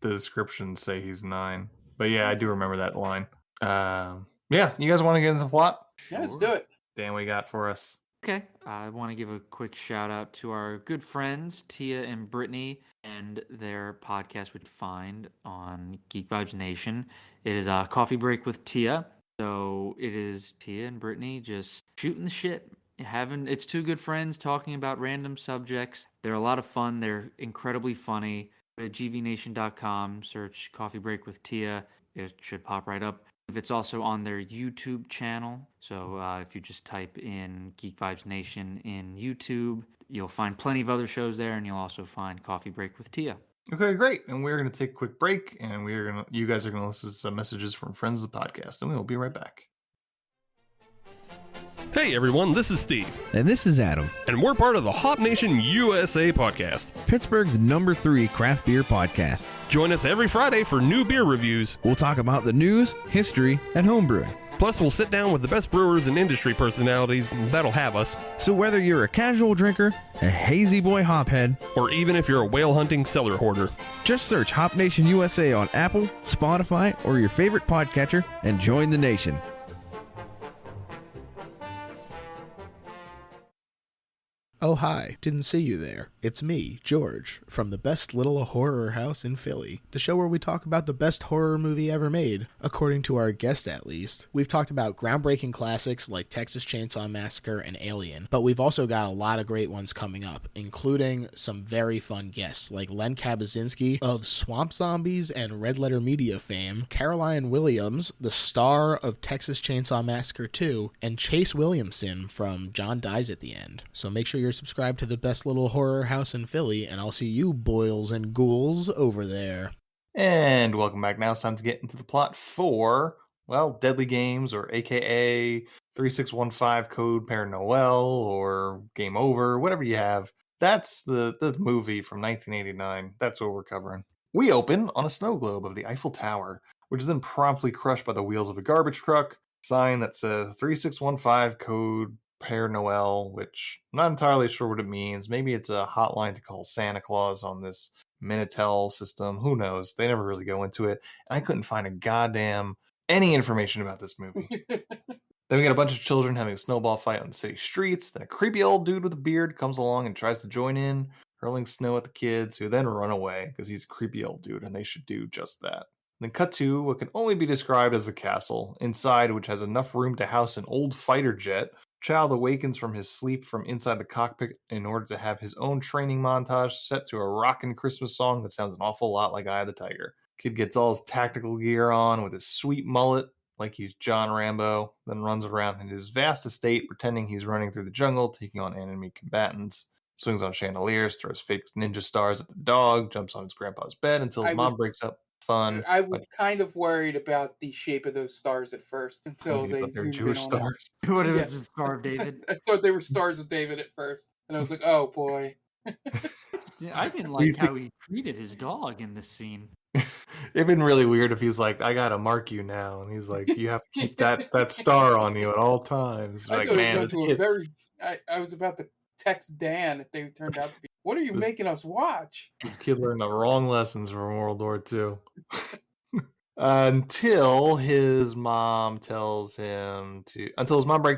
descriptions say he's 9. But yeah, I do remember that line. Yeah, you guys want to get into the plot? Yeah, let's do it. Dan, what you got for us? Okay. I want to give a quick shout out to our good friends, Tia and Brittany, and their podcast, which you find on Geek Vibes Nation. It is a Coffee Break with Tia. So it is Tia and Brittany just shooting the shit. It's 2 good friends talking about random subjects. They're a lot of fun. They're incredibly funny. Go to gvnation.com, search Coffee Break with Tia. It should pop right up. It's also on their YouTube channel. So if you just type in Geek Vibes Nation in YouTube, you'll find plenty of other shows there, and you'll also find Coffee Break with Tia. Okay, great. And we're going to take a quick break, and you guys are going to listen to some messages from friends of the podcast, and we'll be right back. Hey everyone, this is Steve. And this is Adam. And we're part of the Hop Nation USA podcast, Pittsburgh's #3 craft beer podcast. Join us every Friday for new beer reviews. We'll talk about the news, history, and homebrewing. Plus, we'll sit down with the best brewers and industry personalities that'll have us. So whether you're a casual drinker, a hazy boy hophead, or even if you're a whale hunting cellar hoarder, just search Hop Nation USA on Apple, Spotify, or your favorite podcatcher and join the nation. Oh hi, didn't see you there. It's me, George, from the best little horror house in Philly, the show where we talk about the best horror movie ever made, according to our guest at least. We've talked about groundbreaking classics like Texas Chainsaw Massacre and Alien, but we've also got a lot of great ones coming up, including some very fun guests like Len Kabaczynski of Swamp Zombies and Red Letter Media fame, Caroline Williams, the star of Texas Chainsaw Massacre 2, and Chase Williamson from John Dies at the End. So make sure you're subscribed to the best little horror house in Philly, and I'll see you boils and ghouls over there. And welcome back. Now it's time to get into the plot for, Deadly Games, or AKA 3615 Code Pére Noël, or Game Over, whatever you have. That's the movie from 1989. That's what we're covering. We open on a snow globe of the Eiffel Tower, which is then promptly crushed by the wheels of a garbage truck. sign that says 3615 Code Pére Noël, which I'm not entirely sure what it means. Maybe it's a hotline to call Santa Claus on this Minitel system. Who knows? They never really go into it. And I couldn't find a goddamn any information about this movie. Then we got a bunch of children having a snowball fight on the city streets. Then a creepy old dude with a beard comes along and tries to join in, hurling snow at the kids, who then run away because he's a creepy old dude and they should do just that. Then cut to what can only be described as a castle, inside which has enough room to house an old fighter jet. Child awakens from his sleep from inside the cockpit in order to have his own training montage set to a rockin' Christmas song that sounds an awful lot like Eye of the Tiger. Kid gets all his tactical gear on with his sweet mullet, like he's John Rambo, then runs around in his vast estate pretending he's running through the jungle, taking on enemy combatants, swings on chandeliers, throws fake ninja stars at the dog, jumps on his grandpa's bed until his mom breaks up. Fun. I was kind of worried about the shape of those stars at first until they zoomed Jewish in on stars. What if it's the Star of David? I thought they were stars of David at first, and I was like, "Oh boy." Yeah, I didn't like how he treated his dog in this scene. It'd been really weird if he's like, "I gotta mark you now," and he's like, "You have to keep that star on you at all times." I Like, thought man, it this was kid. I was about to text Dan if they turned out to be. What are you making us watch? This kid learned the wrong lessons from World War II. Until his mom breaks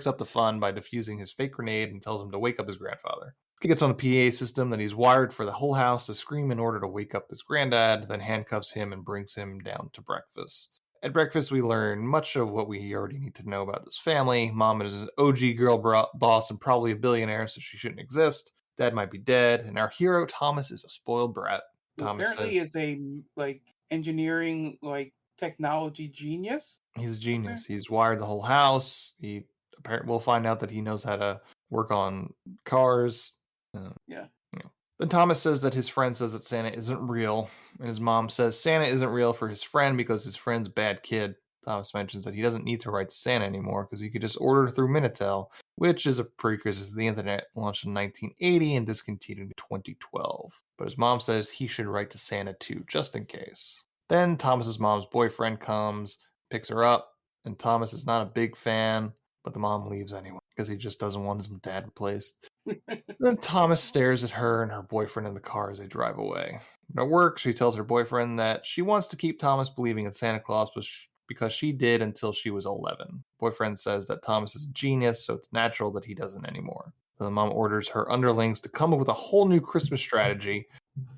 up the fun by defusing his fake grenade and tells him to wake up his grandfather. He gets on the PA system that he's wired for the whole house to scream in order to wake up his granddad, then handcuffs him and brings him down to breakfast. At breakfast, we learn much of what we already need to know about this family. Mom is an OG girl boss and probably a billionaire, so she shouldn't exist. Dad might be dead, and our hero Thomas is a spoiled brat. Thomas apparently is a engineering technology genius. He's a genius. Okay. He's wired the whole house. We'll find out that he knows how to work on cars. Yeah. Then Thomas says that his friend says that Santa isn't real, and his mom says Santa isn't real for his friend because his friend's a bad kid. Thomas mentions that he doesn't need to write to Santa anymore because he could just order through Minitel, which is a precursor to the internet, launched in 1980 and discontinued in 2012. But his mom says he should write to Santa too, just in case. Then Thomas's mom's boyfriend comes, picks her up, and Thomas is not a big fan, but the mom leaves anyway because he just doesn't want his dad replaced. Then Thomas stares at her and her boyfriend in the car as they drive away. At work, she tells her boyfriend that she wants to keep Thomas believing in Santa Claus because she did until she was 11. Boyfriend says that Thomas is a genius, so it's natural that he doesn't anymore. So the mom orders her underlings to come up with a whole new Christmas strategy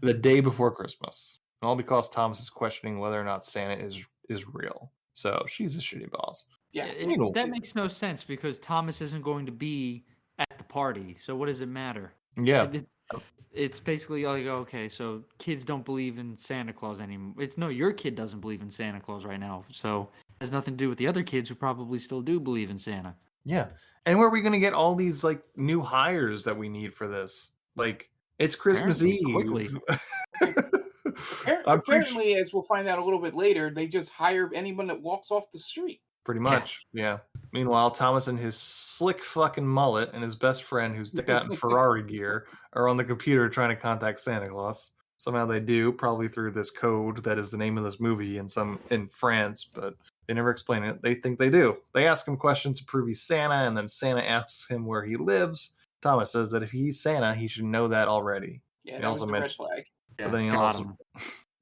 the day before Christmas. All because Thomas is questioning whether or not Santa is real. So she's a shitty boss. Yeah, that makes no sense because Thomas isn't going to be at the party. So what does it matter? Yeah. It's basically like, okay, so kids don't believe in Santa Claus anymore. Your kid doesn't believe in Santa Claus right now. So it has nothing to do with the other kids who probably still do believe in Santa. Yeah. And where are we going to get all these new hires that we need for this? It's Christmas Eve. Quickly. Apparently, as we'll find out a little bit later, they just hire anyone that walks off the street. Pretty much, yeah. Meanwhile, Thomas and his slick fucking mullet and his best friend, who's decked out in Ferrari gear, are on the computer trying to contact Santa Claus. Somehow they do, probably through this code that is the name of this movie in France, but they never explain it. They think they do. They ask him questions to prove he's Santa, and then Santa asks him where he lives. Thomas says that if he's Santa, he should know that already. Yeah, that was the red flag. But then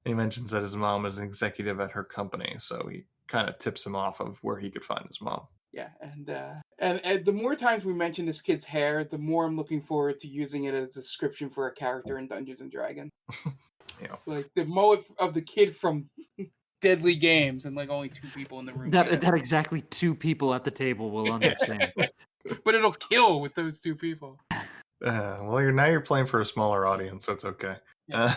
he mentions that his mom is an executive at her company, so he kind of tips him off of where he could find his mom. Yeah, and the more times we mention this kid's hair, the more I'm looking forward to using it as a description for a character in Dungeons and Dragons. Yeah, like the mullet of the kid from Deadly Games, and only two people in the room. That exactly two people at the table will understand. But it'll kill with those two people. Well, you're playing for a smaller audience, so it's okay. Yeah.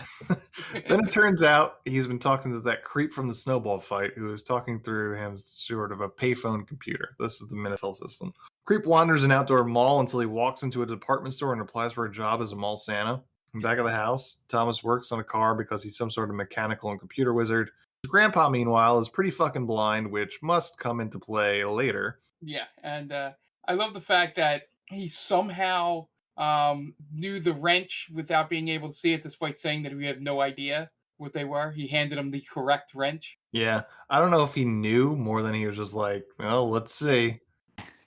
Then it turns out he's been talking to that creep from the snowball fight who is talking through him sort of a payphone computer. This is the Minitel system. Creep wanders an outdoor mall until he walks into a department store and applies for a job as a mall Santa. In back of the house, Thomas works on a car because he's some sort of mechanical and computer wizard. His grandpa, meanwhile, is pretty fucking blind, which must come into play later. Yeah, and I love the fact that he somehow knew the wrench without being able to see it, despite saying that we had no idea what they were. He handed him the correct wrench. Yeah, I don't know if he knew more than he was just like, well, let's see.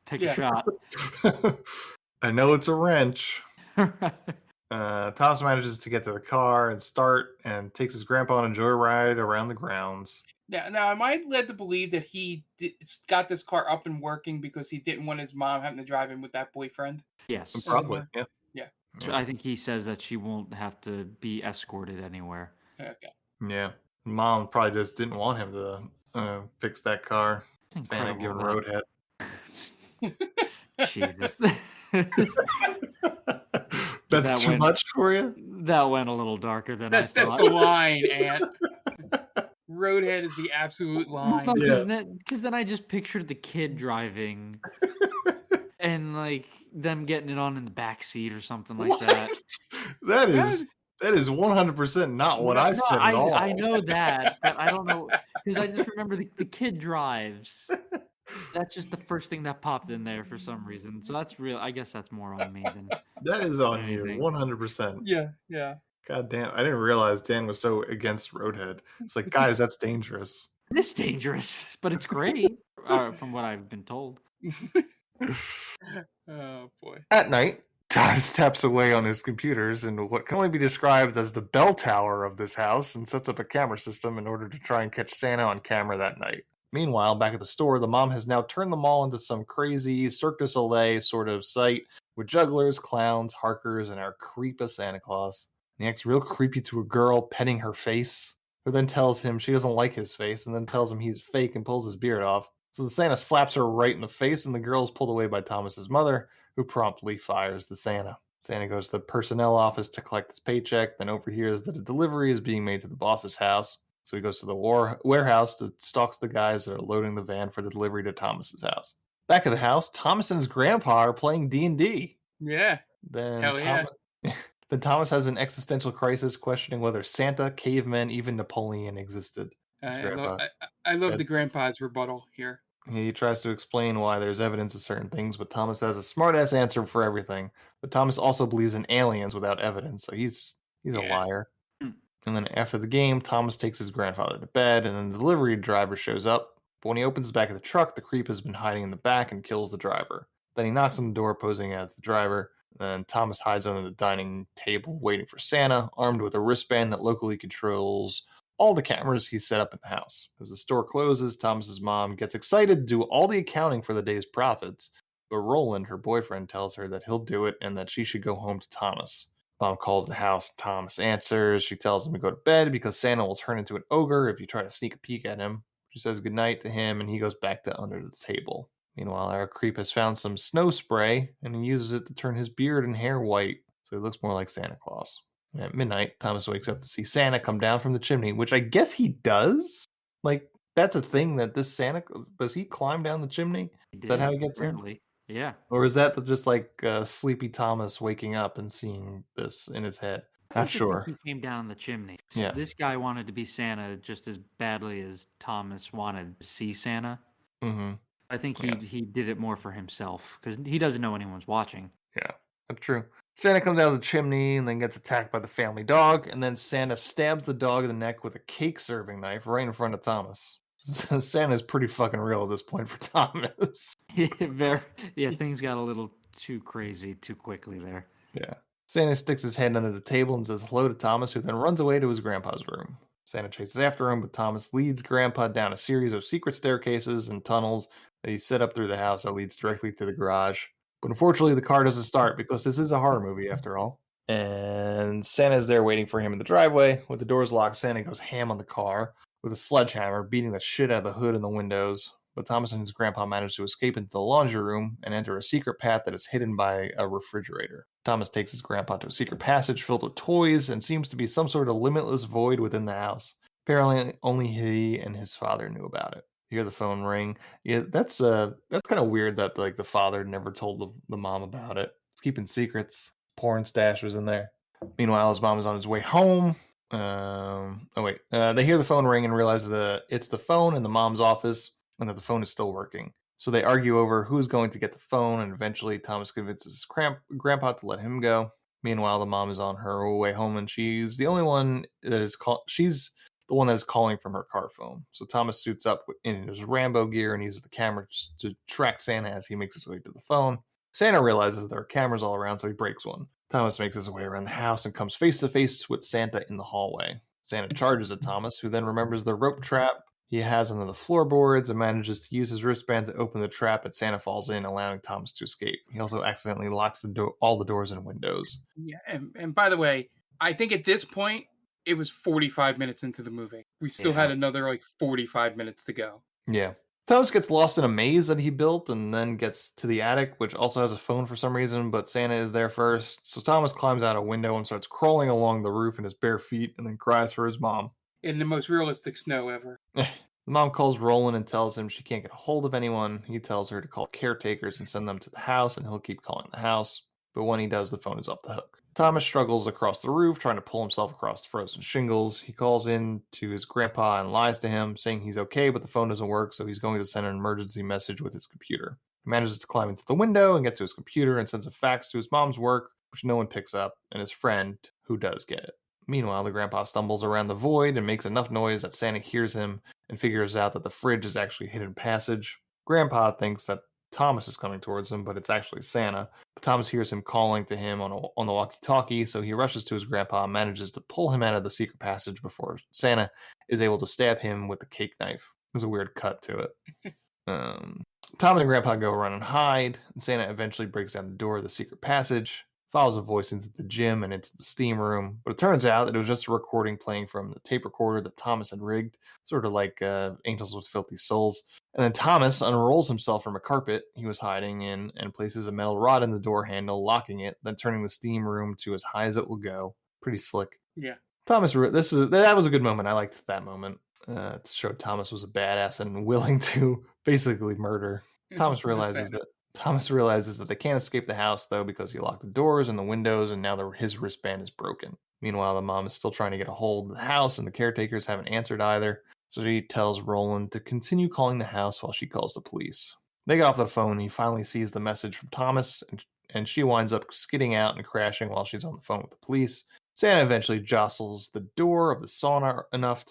Take Yeah. a shot. I know it's a wrench. Right. Thomas manages to get to the car and start and takes his grandpa on a joyride around the grounds. Now, am I led to believe that he got this car up and working because he didn't want his mom having to drive him with that boyfriend? Yes. Probably, anymore? yeah. Yeah. So I think he says that she won't have to be escorted anywhere. Okay. Yeah. Mom probably just didn't want him to fix that car. It's Fan of incredible. giving Jesus. That's That too went- much for you? That went a little darker than That's I thought. the line, Ant. Roadhead is the absolute line. No, Yeah. because then I just pictured the kid driving and like them getting it on in the back seat or something like that. That is 100% not what I said at all. I know that, but I don't know because I just remember the kid drives. That's just the first thing that popped in there for some reason. So that's real. I guess that's more on me than That is on you, anything. 100%. Yeah. God damn, I didn't realize Dan was so against Roadhead. It's like, guys, that's dangerous. It's dangerous, but it's great from what I've been told. Oh boy. At night, Thomas taps away on his computers in what can only be described as the bell tower of this house and sets up a camera system in order to try and catch Santa on camera that night. Meanwhile, back at the store, the mom has now turned the mall into some crazy Cirque du Soleil sort of site with jugglers, clowns, harkers, and our creepy Santa Claus. And he acts real creepy to a girl petting her face, who then tells him she doesn't like his face and then tells him he's fake and pulls his beard off. So the Santa slaps her right in the face and the girl is pulled away by Thomas's mother, who promptly fires the Santa. Santa goes to the personnel office to collect his paycheck, then overhears that a delivery is being made to the boss's house. So he goes to the warehouse to stalks the guys that are loading the van for the delivery to Thomas's house. Back at the house, Thomas and his grandpa are playing D&D. Yeah. Then Hell yeah. Then Thomas has an existential crisis questioning whether Santa, cavemen, even Napoleon existed. His grandpa. I love Dead. the grandpa's rebuttal here. He tries to explain why there's evidence of certain things, but Thomas has a smart-ass answer for everything. But Thomas also believes in aliens without evidence, so he's a Yeah. liar. And then after the game, Thomas takes his grandfather to bed, and then the delivery driver shows up. But when he opens the back of the truck, the creep has been hiding in the back and kills the driver. Then he knocks on the door, posing as the driver. Then Thomas hides under the dining table, waiting for Santa, armed with a wristband that locally controls all the cameras he's set up in the house. As the store closes, Thomas's mom gets excited to do all the accounting for the day's profits, but Roland, her boyfriend, tells her that he'll do it and that she should go home to Thomas. Mom calls the house. Thomas answers. She tells him to go to bed because Santa will turn into an ogre if you try to sneak a peek at him. She says goodnight to him, and he goes back to under the table. Meanwhile, our creep has found some snow spray, and he uses it to turn his beard and hair white, so he looks more like Santa Claus. And at midnight, Thomas wakes up to see Santa come down from the chimney, which I guess he does? Like, that's a thing that this Santa... Does he climb down the chimney? Is that how he gets in? Apparently. Yeah. Or is that just like sleepy Thomas waking up and seeing this in his head? Not sure. He came down the chimney. Yeah. This guy wanted to be Santa just as badly as Thomas wanted to see Santa. Mm-hmm. I think Yeah. he did it more for himself because he doesn't know anyone's watching. Yeah, that's true. Santa comes down the chimney and then gets attacked by the family dog, and then Santa stabs the dog in the neck with a cake serving knife right in front of Thomas. So Santa's pretty fucking real at this point for Thomas. Things got a little too crazy too quickly there. Yeah. Santa sticks his head under the table and says hello to Thomas, who then runs away to his grandpa's room. Santa chases after him, but Thomas leads Grandpa down a series of secret staircases and tunnels that he set up through the house that leads directly to the garage. But unfortunately, the car doesn't start because this is a horror movie after all. And Santa's there waiting for him in the driveway. With the doors locked, Santa goes ham on the car with a sledgehammer, beating the shit out of the hood and the windows. But Thomas and his grandpa manage to escape into the laundry room and enter a secret path that is hidden by a refrigerator. Thomas takes his grandpa to a secret passage filled with toys and seems to be some sort of limitless void within the house. Apparently, only he and his father knew about it. You hear the phone ring. Yeah, that's kind of weird that like the father never told the mom about it. It's keeping secrets. Porn stash was in there. Meanwhile, his mom is on his way home. They hear the phone ring and realize that it's the phone in the mom's office and that the phone is still working. So they argue over who's going to get the phone, and eventually Thomas convinces his grandpa to let him go. Meanwhile, the mom is on her way home, and she's the only one that is called. She's the one that is calling from her car phone. So Thomas suits up in his Rambo gear and uses the camera to track Santa as he makes his way to the phone. Santa realizes that there are cameras all around, so he breaks one. Thomas makes his way around the house and comes face to face with Santa in the hallway. Santa charges at Thomas, who then remembers the rope trap he has under the floorboards and manages to use his wristband to open the trap, but Santa falls in, allowing Thomas to escape. He also accidentally locks all the doors and windows. Yeah, and by the way, I think at this point, it was 45 minutes into the movie. We still had another, 45 minutes to go. Yeah. Thomas gets lost in a maze that he built and then gets to the attic, which also has a phone for some reason, but Santa is there first. So Thomas climbs out a window and starts crawling along the roof in his bare feet and then cries for his mom. In the most realistic snow ever. The mom calls Roland and tells him she can't get a hold of anyone. He tells her to call caretakers and send them to the house, and he'll keep calling the house. But when he does, the phone is off the hook. Thomas struggles across the roof, trying to pull himself across the frozen shingles. He calls in to his grandpa and lies to him, saying he's okay, but the phone doesn't work, so he's going to send an emergency message with his computer. He manages to climb into the window and get to his computer and sends a fax to his mom's work, which no one picks up, and his friend, who does get it. Meanwhile, the grandpa stumbles around the void and makes enough noise that Santa hears him and figures out that the fridge is actually a hidden passage. Grandpa thinks that Thomas is coming towards him, but it's actually Santa. But Thomas hears him calling to him on the walkie-talkie, so he rushes to his grandpa and manages to pull him out of the secret passage before Santa is able to stab him with the cake knife. There's a weird cut to it. Thomas and Grandpa go run and hide, and Santa eventually breaks down the door of the secret passage, follows a voice into the gym and into the steam room, but it turns out that it was just a recording playing from the tape recorder that Thomas had rigged, sort of like Angels with Filthy Souls. And then Thomas unrolls himself from a carpet he was hiding in and places a metal rod in the door handle, locking it, then turning the steam room to as high as it will go. Pretty slick. Yeah. That was a good moment. I liked that moment. To show Thomas was a badass and willing to basically murder. Thomas realizes that they can't escape the house, though, because he locked the doors and the windows, and now his wristband is broken. Meanwhile, the mom is still trying to get a hold of the house, and the caretakers haven't answered either, so she tells Roland to continue calling the house while she calls the police. They get off the phone, and he finally sees the message from Thomas, and she winds up skidding out and crashing while she's on the phone with the police. Santa eventually jostles the door of the sauna enough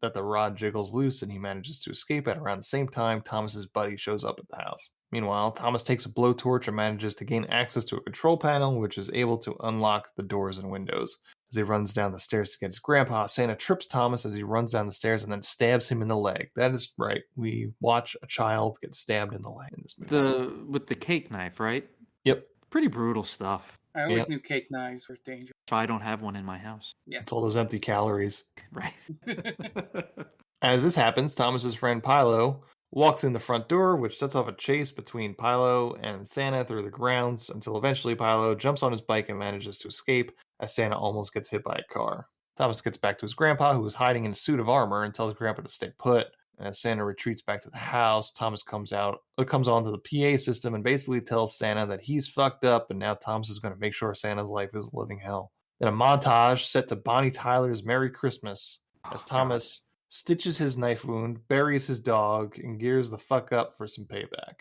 that the rod jiggles loose, and he manages to escape at around the same time Thomas's buddy shows up at the house. Meanwhile, Thomas takes a blowtorch and manages to gain access to a control panel, which is able to unlock the doors and windows. As he runs down the stairs to get his grandpa, Santa trips Thomas as he runs down the stairs and then stabs him in the leg. That is right. We watch a child get stabbed in the leg in this movie. With the cake knife, right? Yep. Pretty brutal stuff. I always knew cake knives were dangerous. So I don't have one in my house. Yes. It's all those empty calories. Right. As this happens, Thomas's friend Pilo walks in the front door, which sets off a chase between Pilo and Santa through the grounds until eventually Pilo jumps on his bike and manages to escape as Santa almost gets hit by a car. Thomas gets back to his grandpa, who is hiding in a suit of armor, and tells grandpa to stay put. And as Santa retreats back to the house, Thomas comes onto the PA system and basically tells Santa that he's fucked up, and now Thomas is going to make sure Santa's life is a living hell. Then a montage set to Bonnie Tyler's Merry Christmas as Thomas stitches his knife wound, buries his dog, and gears the fuck up for some payback.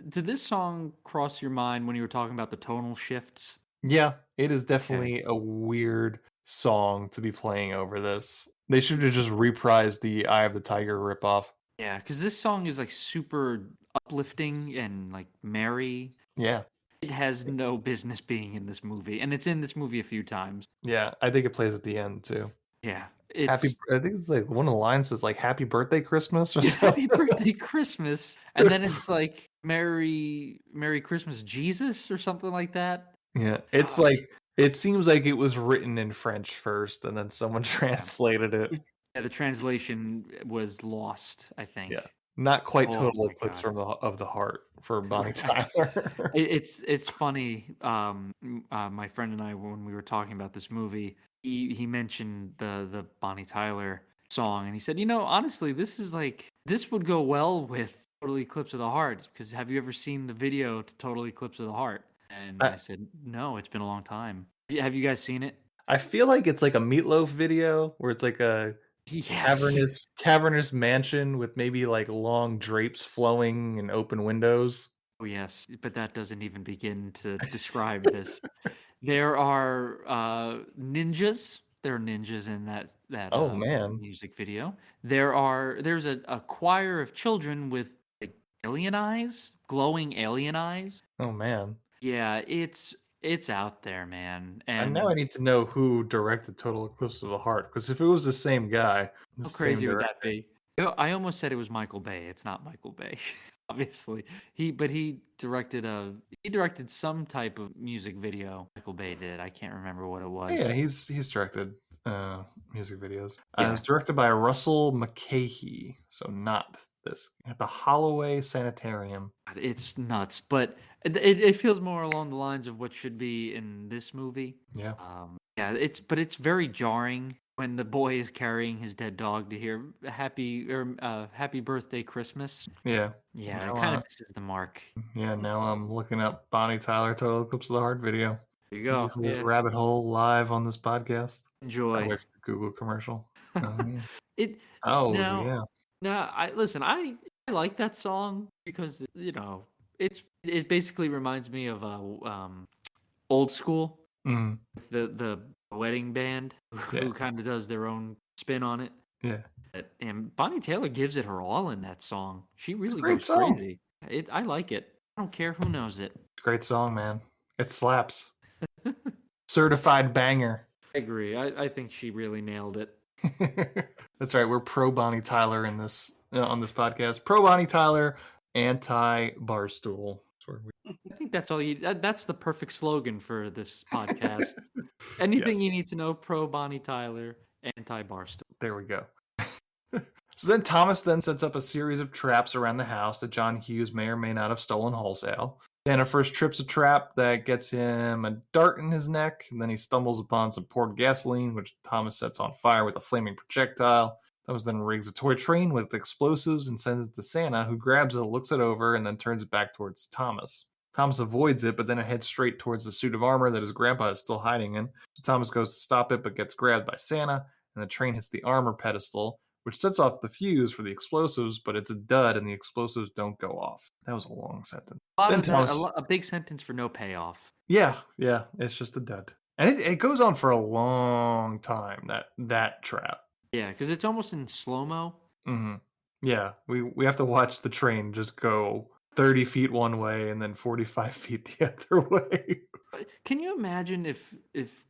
Did this song cross your mind when you were talking about the tonal shifts? Yeah, it is definitely a weird song to be playing over this. They should have just reprised the Eye of the Tiger ripoff. Yeah, because this song is like super uplifting and like merry. Yeah. It has no business being in this movie, and it's in this movie a few times. Yeah, I think it plays at the end too. Yeah. I think it's like one of the lines is like "Happy Birthday Christmas" or something. Happy Birthday Christmas, and then it's like Merry Christmas Jesus or something like that. Yeah, it's like it seems like it was written in French first, and then someone translated it. Yeah, the translation was lost, I think. Yeah, not quite total eclipse of the heart for Bonnie Tyler. It's funny. My friend and I, when we were talking about this movie, he mentioned the Bonnie Tyler song, and he said, honestly, this would go well with Total Eclipse of the Heart, because have you ever seen the video to Total Eclipse of the Heart? And I said, no, it's been a long time. Have you guys seen it? I feel like it's like a Meatloaf video where it's like a cavernous mansion with maybe like long drapes flowing and open windows. Oh yes, but that doesn't even begin to describe this. There are ninjas There are ninjas in that Oh man. music video. There's a choir of children with like alien eyes, glowing alien eyes. Oh man. Yeah, it's out there, man. And And now I need to know who directed Total Eclipse of the Heart, because if it was the same guy, the how same crazy would that director. be? I almost said it was Michael Bay. It's not Michael Bay, obviously. He directed some type of music video. Michael Bay did. I can't remember what it was. Yeah, he's directed music videos. It Yeah. was directed by Russell McKahee, so not this. At the Holloway Sanitarium. God, it's nuts, but it feels more along the lines of what should be in this movie. Yeah. Yeah, it's very jarring when the boy is carrying his dead dog to hear happy birthday Christmas. Yeah. Yeah, Now, it kind of misses the mark. Yeah, now I'm looking up Bonnie Tyler Total Eclipse of the Heart video. There you go. Usual Yeah. rabbit hole live on this podcast. Enjoy. Wait for the Google commercial. Oh, yeah. It Oh, now. yeah. Now, I like that song because it basically reminds me of Old School, Mm, the wedding band Yeah. who kind of does their own spin on it. yeah. And Bonnie Taylor gives it her all in that song. She really great goes song. crazy. I like it. I don't care who knows it. It's a great song, man. It slaps. Certified banger. I agree. I think she really nailed it. That's right. We're pro Bonnie Tyler in this on this podcast. Pro Bonnie Tyler, anti Barstool. I think that's all that's the perfect slogan for this podcast. Anything Yes. you need to know, pro Bonnie Tyler, anti Barstool. There we go. So then Thomas then sets up a series of traps around the house that John Hughes may or may not have stolen wholesale. Santa first trips a trap that gets him a dart in his neck, and then he stumbles upon some poured gasoline, which Thomas sets on fire with a flaming projectile. Thomas then rigs a toy train with explosives and sends it to Santa, who grabs it, looks it over, and then turns it back towards Thomas. Thomas avoids it, but then it heads straight towards the suit of armor that his grandpa is still hiding in. So Thomas goes to stop it, but gets grabbed by Santa, and the train hits the armor pedestal, which sets off the fuse for the explosives, but it's a dud, and the explosives don't go off. That was a long sentence. Then Thomas, A big sentence for no payoff. yeah, it's just a dud, and it goes on for a long time. That trap. Yeah, because it's almost in slow mo. Mm-hmm. Yeah, we have to watch the train just go 30 feet one way and then 45 feet the other way. Can you imagine if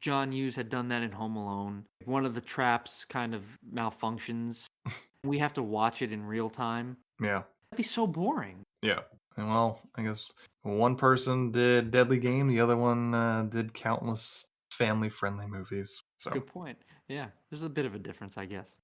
John Hughes had done that in Home Alone? One of the traps kind of malfunctions. We have to watch it in real time. Yeah. That'd be so boring. Yeah. And well, I guess one person did Deadly Game, the other one did countless family-friendly movies. So Good point. Yeah, there's a bit of a difference, I guess.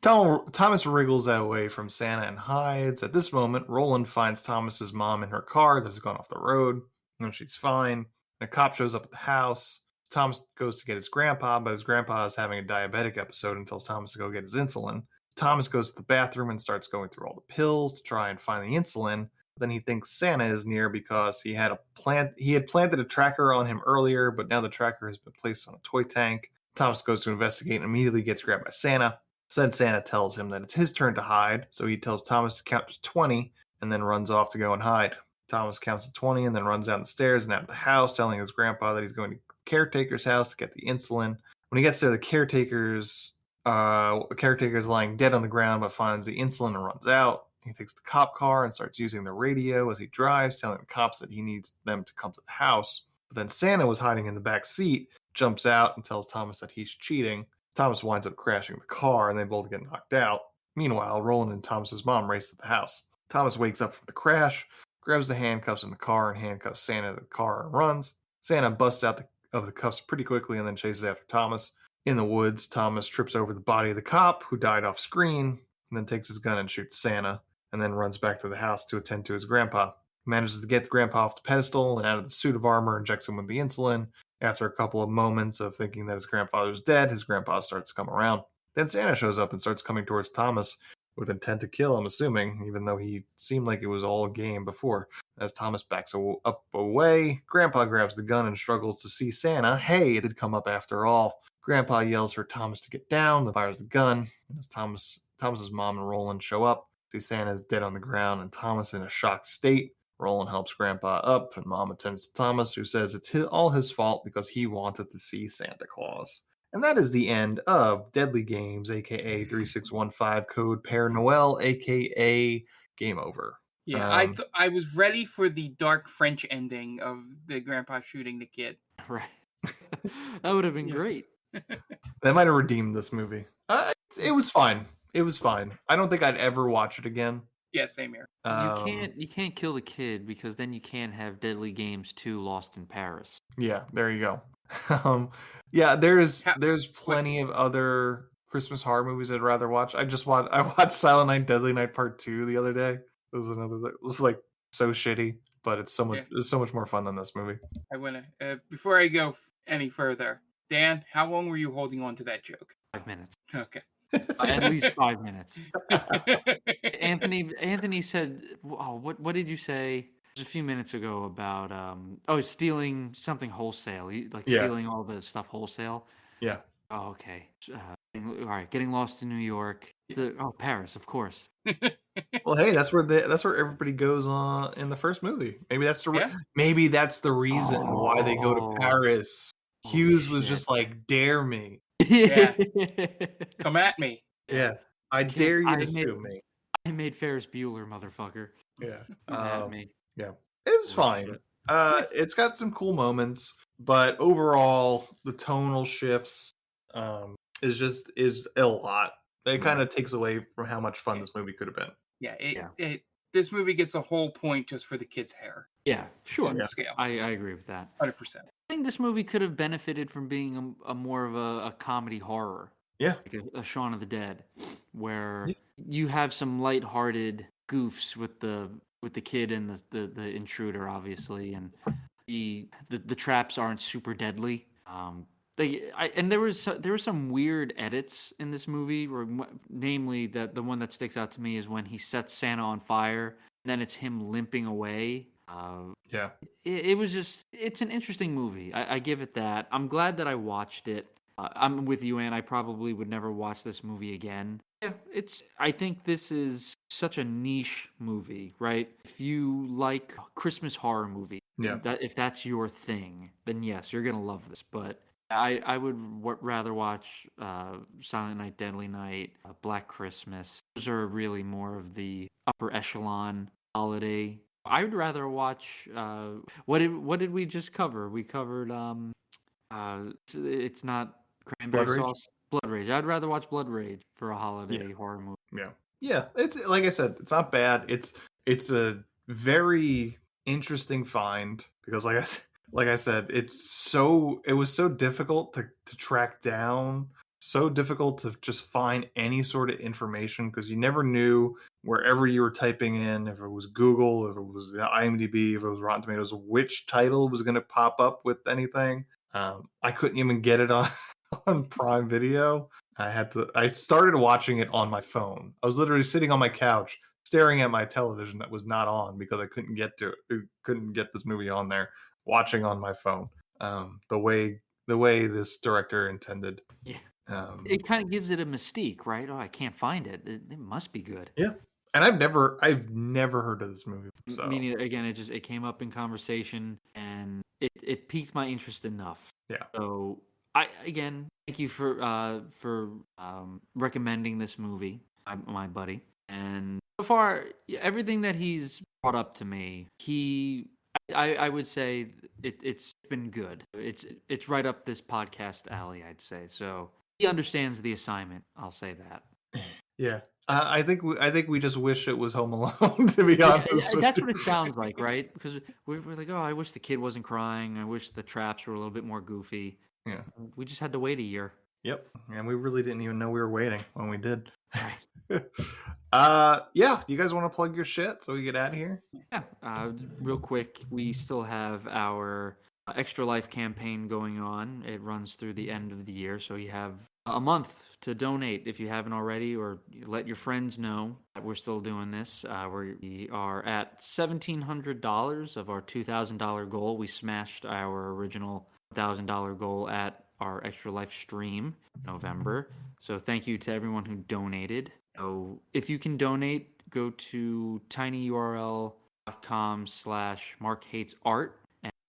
Thomas wriggles away from Santa and hides. At this moment, Roland finds Thomas's mom in her car that has gone off the road. And she's fine. And a cop shows up at the house. Thomas goes to get his grandpa, but his grandpa is having a diabetic episode and tells Thomas to go get his insulin. Thomas goes to the bathroom and starts going through all the pills to try and find the insulin. Then he thinks Santa is near because he had planted a tracker on him earlier, but now the tracker has been placed on a toy tank. Thomas goes to investigate and immediately gets grabbed by Santa. Then Santa tells him that it's his turn to hide, so he tells Thomas to count to 20 and then runs off to go and hide. Thomas counts to 20 and then runs down the stairs and out of the house, telling his grandpa that he's going to the caretaker's house to get the insulin. When he gets there, the caretaker's lying dead on the ground but finds the insulin and runs out. He takes the cop car and starts using the radio as he drives, telling the cops that he needs them to come to the house. But then Santa was hiding in the back seat, jumps out and tells Thomas that he's cheating. Thomas winds up crashing the car and they both get knocked out. Meanwhile, Roland and Thomas's mom race to the house. Thomas wakes up from the crash, grabs the handcuffs in the car and handcuffs Santa to the car and runs. Santa busts out of the cuffs pretty quickly and then chases after Thomas. In the woods, Thomas trips over the body of the cop who died off screen and then takes his gun and shoots Santa and then runs back to the house to attend to his grandpa. He manages to get the grandpa off the pedestal and out of the suit of armor, injects him with the insulin. After a couple of moments of thinking that his grandfather's dead, his grandpa starts to come around. Then Santa shows up and starts coming towards Thomas with intent to kill, I'm assuming, even though he seemed like it was all a game before. As Thomas backs up away, Grandpa grabs the gun and struggles to see Santa. Hey, it did come up after all. Grandpa yells for Thomas to get down, fires the gun. And as Thomas's mom and Roland show up, see Santa is dead on the ground and Thomas in a shocked state. Roland helps Grandpa up, and Mom attends to Thomas, who says it's all his fault because he wanted to see Santa Claus. And that is the end of Deadly Games, aka 3615 Code Pére Noël, aka Game Over. Yeah, I was ready for the dark French ending of the grandpa shooting the kid. Right. That would have been great. That might have redeemed this movie. It was fine. It was fine. I don't think I'd ever watch it again. Yeah, same here. You can't kill the kid because then you can't have Deadly Games 2 Lost in Paris. Yeah, there you go. Yeah, there's plenty of other Christmas horror movies I'd rather watch. I watched Silent Night, Deadly Night Part 2 the other day. It was another that was like so shitty, but it's so much more fun than this movie. I wanna before I go any further, Dan, how long were you holding on to that joke? 5 minutes. Okay. At least 5 minutes. Anthony said, what did you say just a few minutes ago about stealing something wholesale, stealing all the stuff wholesale? Yeah. Oh, okay. All right, getting lost in New York. Paris, of course. Well, hey, that's where everybody goes on in the first movie. Maybe that's the reason why they go to Paris. Hughes was just like, dare me. Yeah. Come at me. Yeah. I dare you to sue me. I made Ferris Bueller, motherfucker. Yeah. Come at me. Yeah. It was fine. It's got some cool moments, but overall the tonal shifts is a lot. It kind of takes away from how much fun this movie could have been. Yeah, this movie gets a whole point just for the kid's hair. Yeah, sure. On the scale. I agree with that. 100%. I think this movie could have benefited from being a more of a comedy horror. Yeah. Like a Shaun of the Dead, where you have some lighthearted goofs with the kid and the intruder, obviously, and the traps aren't super deadly. And there were some weird edits in this movie, namely the one that sticks out to me is when he sets Santa on fire, and then it's him limping away. It was it's an interesting movie. I give it that. I'm glad that I watched it. I'm with you, Ann. I probably would never watch this movie again. Yeah, I think this is such a niche movie, right? If you like Christmas horror movie, if that's your thing, then yes, you're gonna love this. But I would rather watch Silent Night, Deadly Night, Black Christmas. Those are really more of the upper echelon holiday. I would rather watch. What did we just cover? We covered. It's not cranberry sauce. Blood Rage. I'd rather watch Blood Rage for a holiday horror movie. Yeah. It's like I said, it's not bad. It's a very interesting find because, like I said, it was so difficult to track down, so difficult to just find any sort of information because you never knew wherever you were typing in, if it was Google, if it was IMDb, if it was Rotten Tomatoes, which title was going to pop up with anything. I couldn't even get it on Prime Video. I started watching it on my phone. I was literally sitting on my couch staring at my television that was not on because I couldn't get to it. Couldn't get this movie on there. Watching on my phone, the way this director intended. Yeah, it kind of gives it a mystique, right? Oh, I can't find it. It must be good. Yeah, and I've never heard of this movie. So. Me neither. Again, it came up in conversation, and it piqued my interest enough. Yeah. So thank you for recommending this movie, my buddy. And so far, everything that he's brought up to me, I would say it's been good. It's right up this podcast alley, I'd say. So he understands the assignment. I'll say that. Yeah, I think we just wish it was Home Alone. To be honest, that's what it sounds like, right? Because we're like, oh, I wish the kid wasn't crying. I wish the traps were a little bit more goofy. Yeah, we just had to wait a year. Yep, and we really didn't even know we were waiting when we did. Yeah, you guys want to plug your shit so we get out of here? Yeah, real quick, we still have our Extra Life campaign going on. It runs through the end of the year, so you have a month to donate if you haven't already, or let your friends know that we're still doing this. We are at $1,700 of our $2,000 goal. We smashed our original $1,000 goal at our Extra Life stream in November. So thank you to everyone who donated. So if you can donate, go to tinyurl.com/markhatesart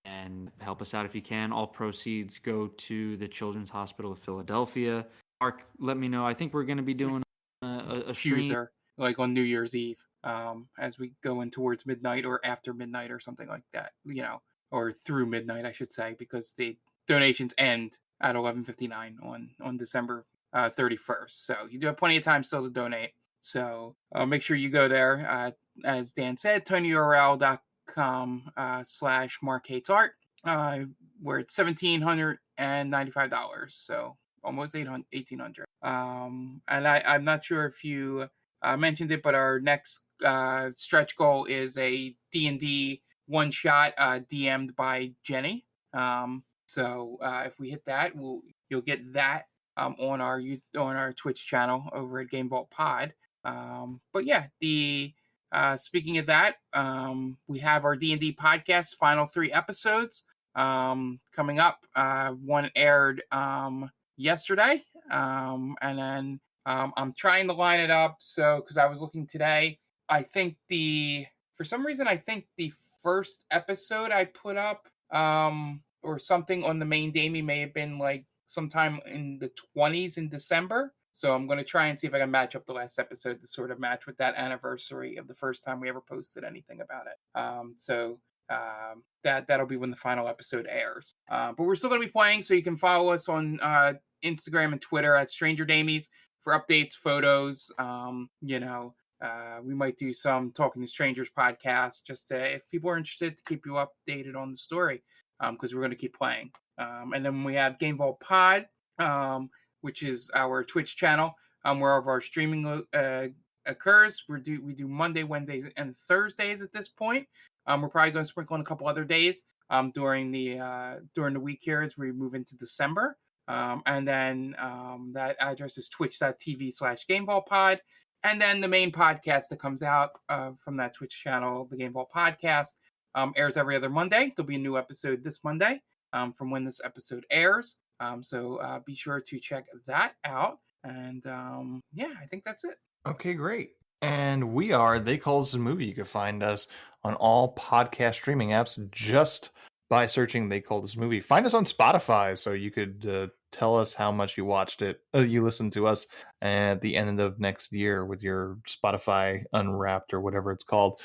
and and help us out if you can. All proceeds go to the Children's Hospital of Philadelphia. Mark, let me know. I think we're going to be doing a stream. Fuser, like on New Year's Eve, as we go in towards midnight or after midnight or something like that, or through midnight, I should say, because the donations end at 11:59 on December 31st. So you do have plenty of time still to donate. So make sure you go there. As Dan said, tinyurl.com/markhatesart, where it's $1,795. So almost $1,800. And I'm not sure if you mentioned it, but our next stretch goal is a D&D one shot DM'd by Jenny. So if we hit that, you'll get that on our Twitch channel over at Game Vault Pod. But yeah, speaking of that, we have our D&D podcast final 3 episodes coming up. One aired yesterday, and then I'm trying to line it up. So because I was looking today, I think for some reason I think the first episode I put up or something on the main Damie may have been like sometime in the 20s in December. So I'm going to try and see if I can match up the last episode to sort of match with that anniversary of the first time we ever posted anything about it. That'll be when the final episode airs. But we're still going to be playing, so you can follow us on Instagram and Twitter at Stranger Damies for updates, photos. We might do some Talking to Strangers podcast just if people are interested to keep you updated on the story, because we're going to keep playing. And then we have Game Vault Pod, which is our Twitch channel, where all of our streaming occurs. We do Monday, Wednesdays, and Thursdays at this point. We're probably going to sprinkle in a couple other days during the week here as we move into December. And then that address is twitch.tv/GameVaultPod. And then the main podcast that comes out from that Twitch channel, the Game Vault Podcast, airs every other Monday. There'll be a new episode this Monday from when this episode airs. So be sure to check that out. And I think that's it. Okay, great. And we are They Call This a Movie. You can find us on all podcast streaming apps just by searching They Call This a Movie. Find us on Spotify so you could tell us how much you watched it. You listened to us at the end of next year with your Spotify Unwrapped or whatever it's called.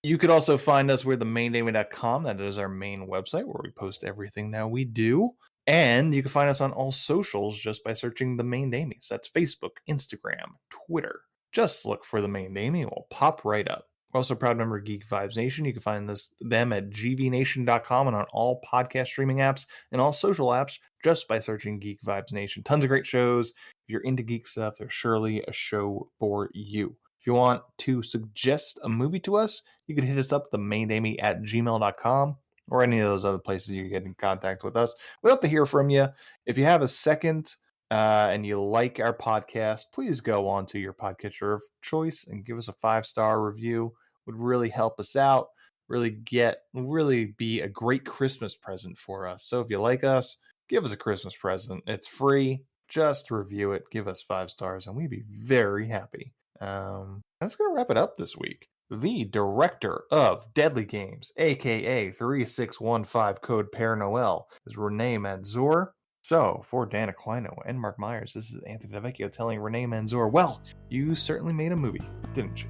You could also find us with themaindamie.com. That is our main website where we post everything that we do. And you can find us on all socials just by searching The Main Damies. That's Facebook, Instagram, Twitter. Just look for The Main Damie. It will pop right up. We're also a proud member of Geek Vibes Nation. You can find them at gvnation.com and on all podcast streaming apps and all social apps just by searching Geek Vibes Nation. Tons of great shows. If you're into geek stuff, there's surely a show for you. If you want to suggest a movie to us, you can hit us up, themaindamie@gmail.com, or any of those other places you get in contact with us. We'd love to hear from you. If you have a second and you like our podcast, please go on to your podcatcher of choice and give us a 5-star review. Would really help us out, really be a great Christmas present for us. So if you like us, give us a Christmas present. It's free. Just review it, give us 5 stars, and we'd be very happy. That's going to wrap it up this week. The director of Deadly Games, aka 3615 Code Pére Noël, is Renee Manzoor. So, for Dan Aquino and Mark Myers, this is Anthony DeVecchio telling Renee Manzoor, well, you certainly made a movie, didn't you?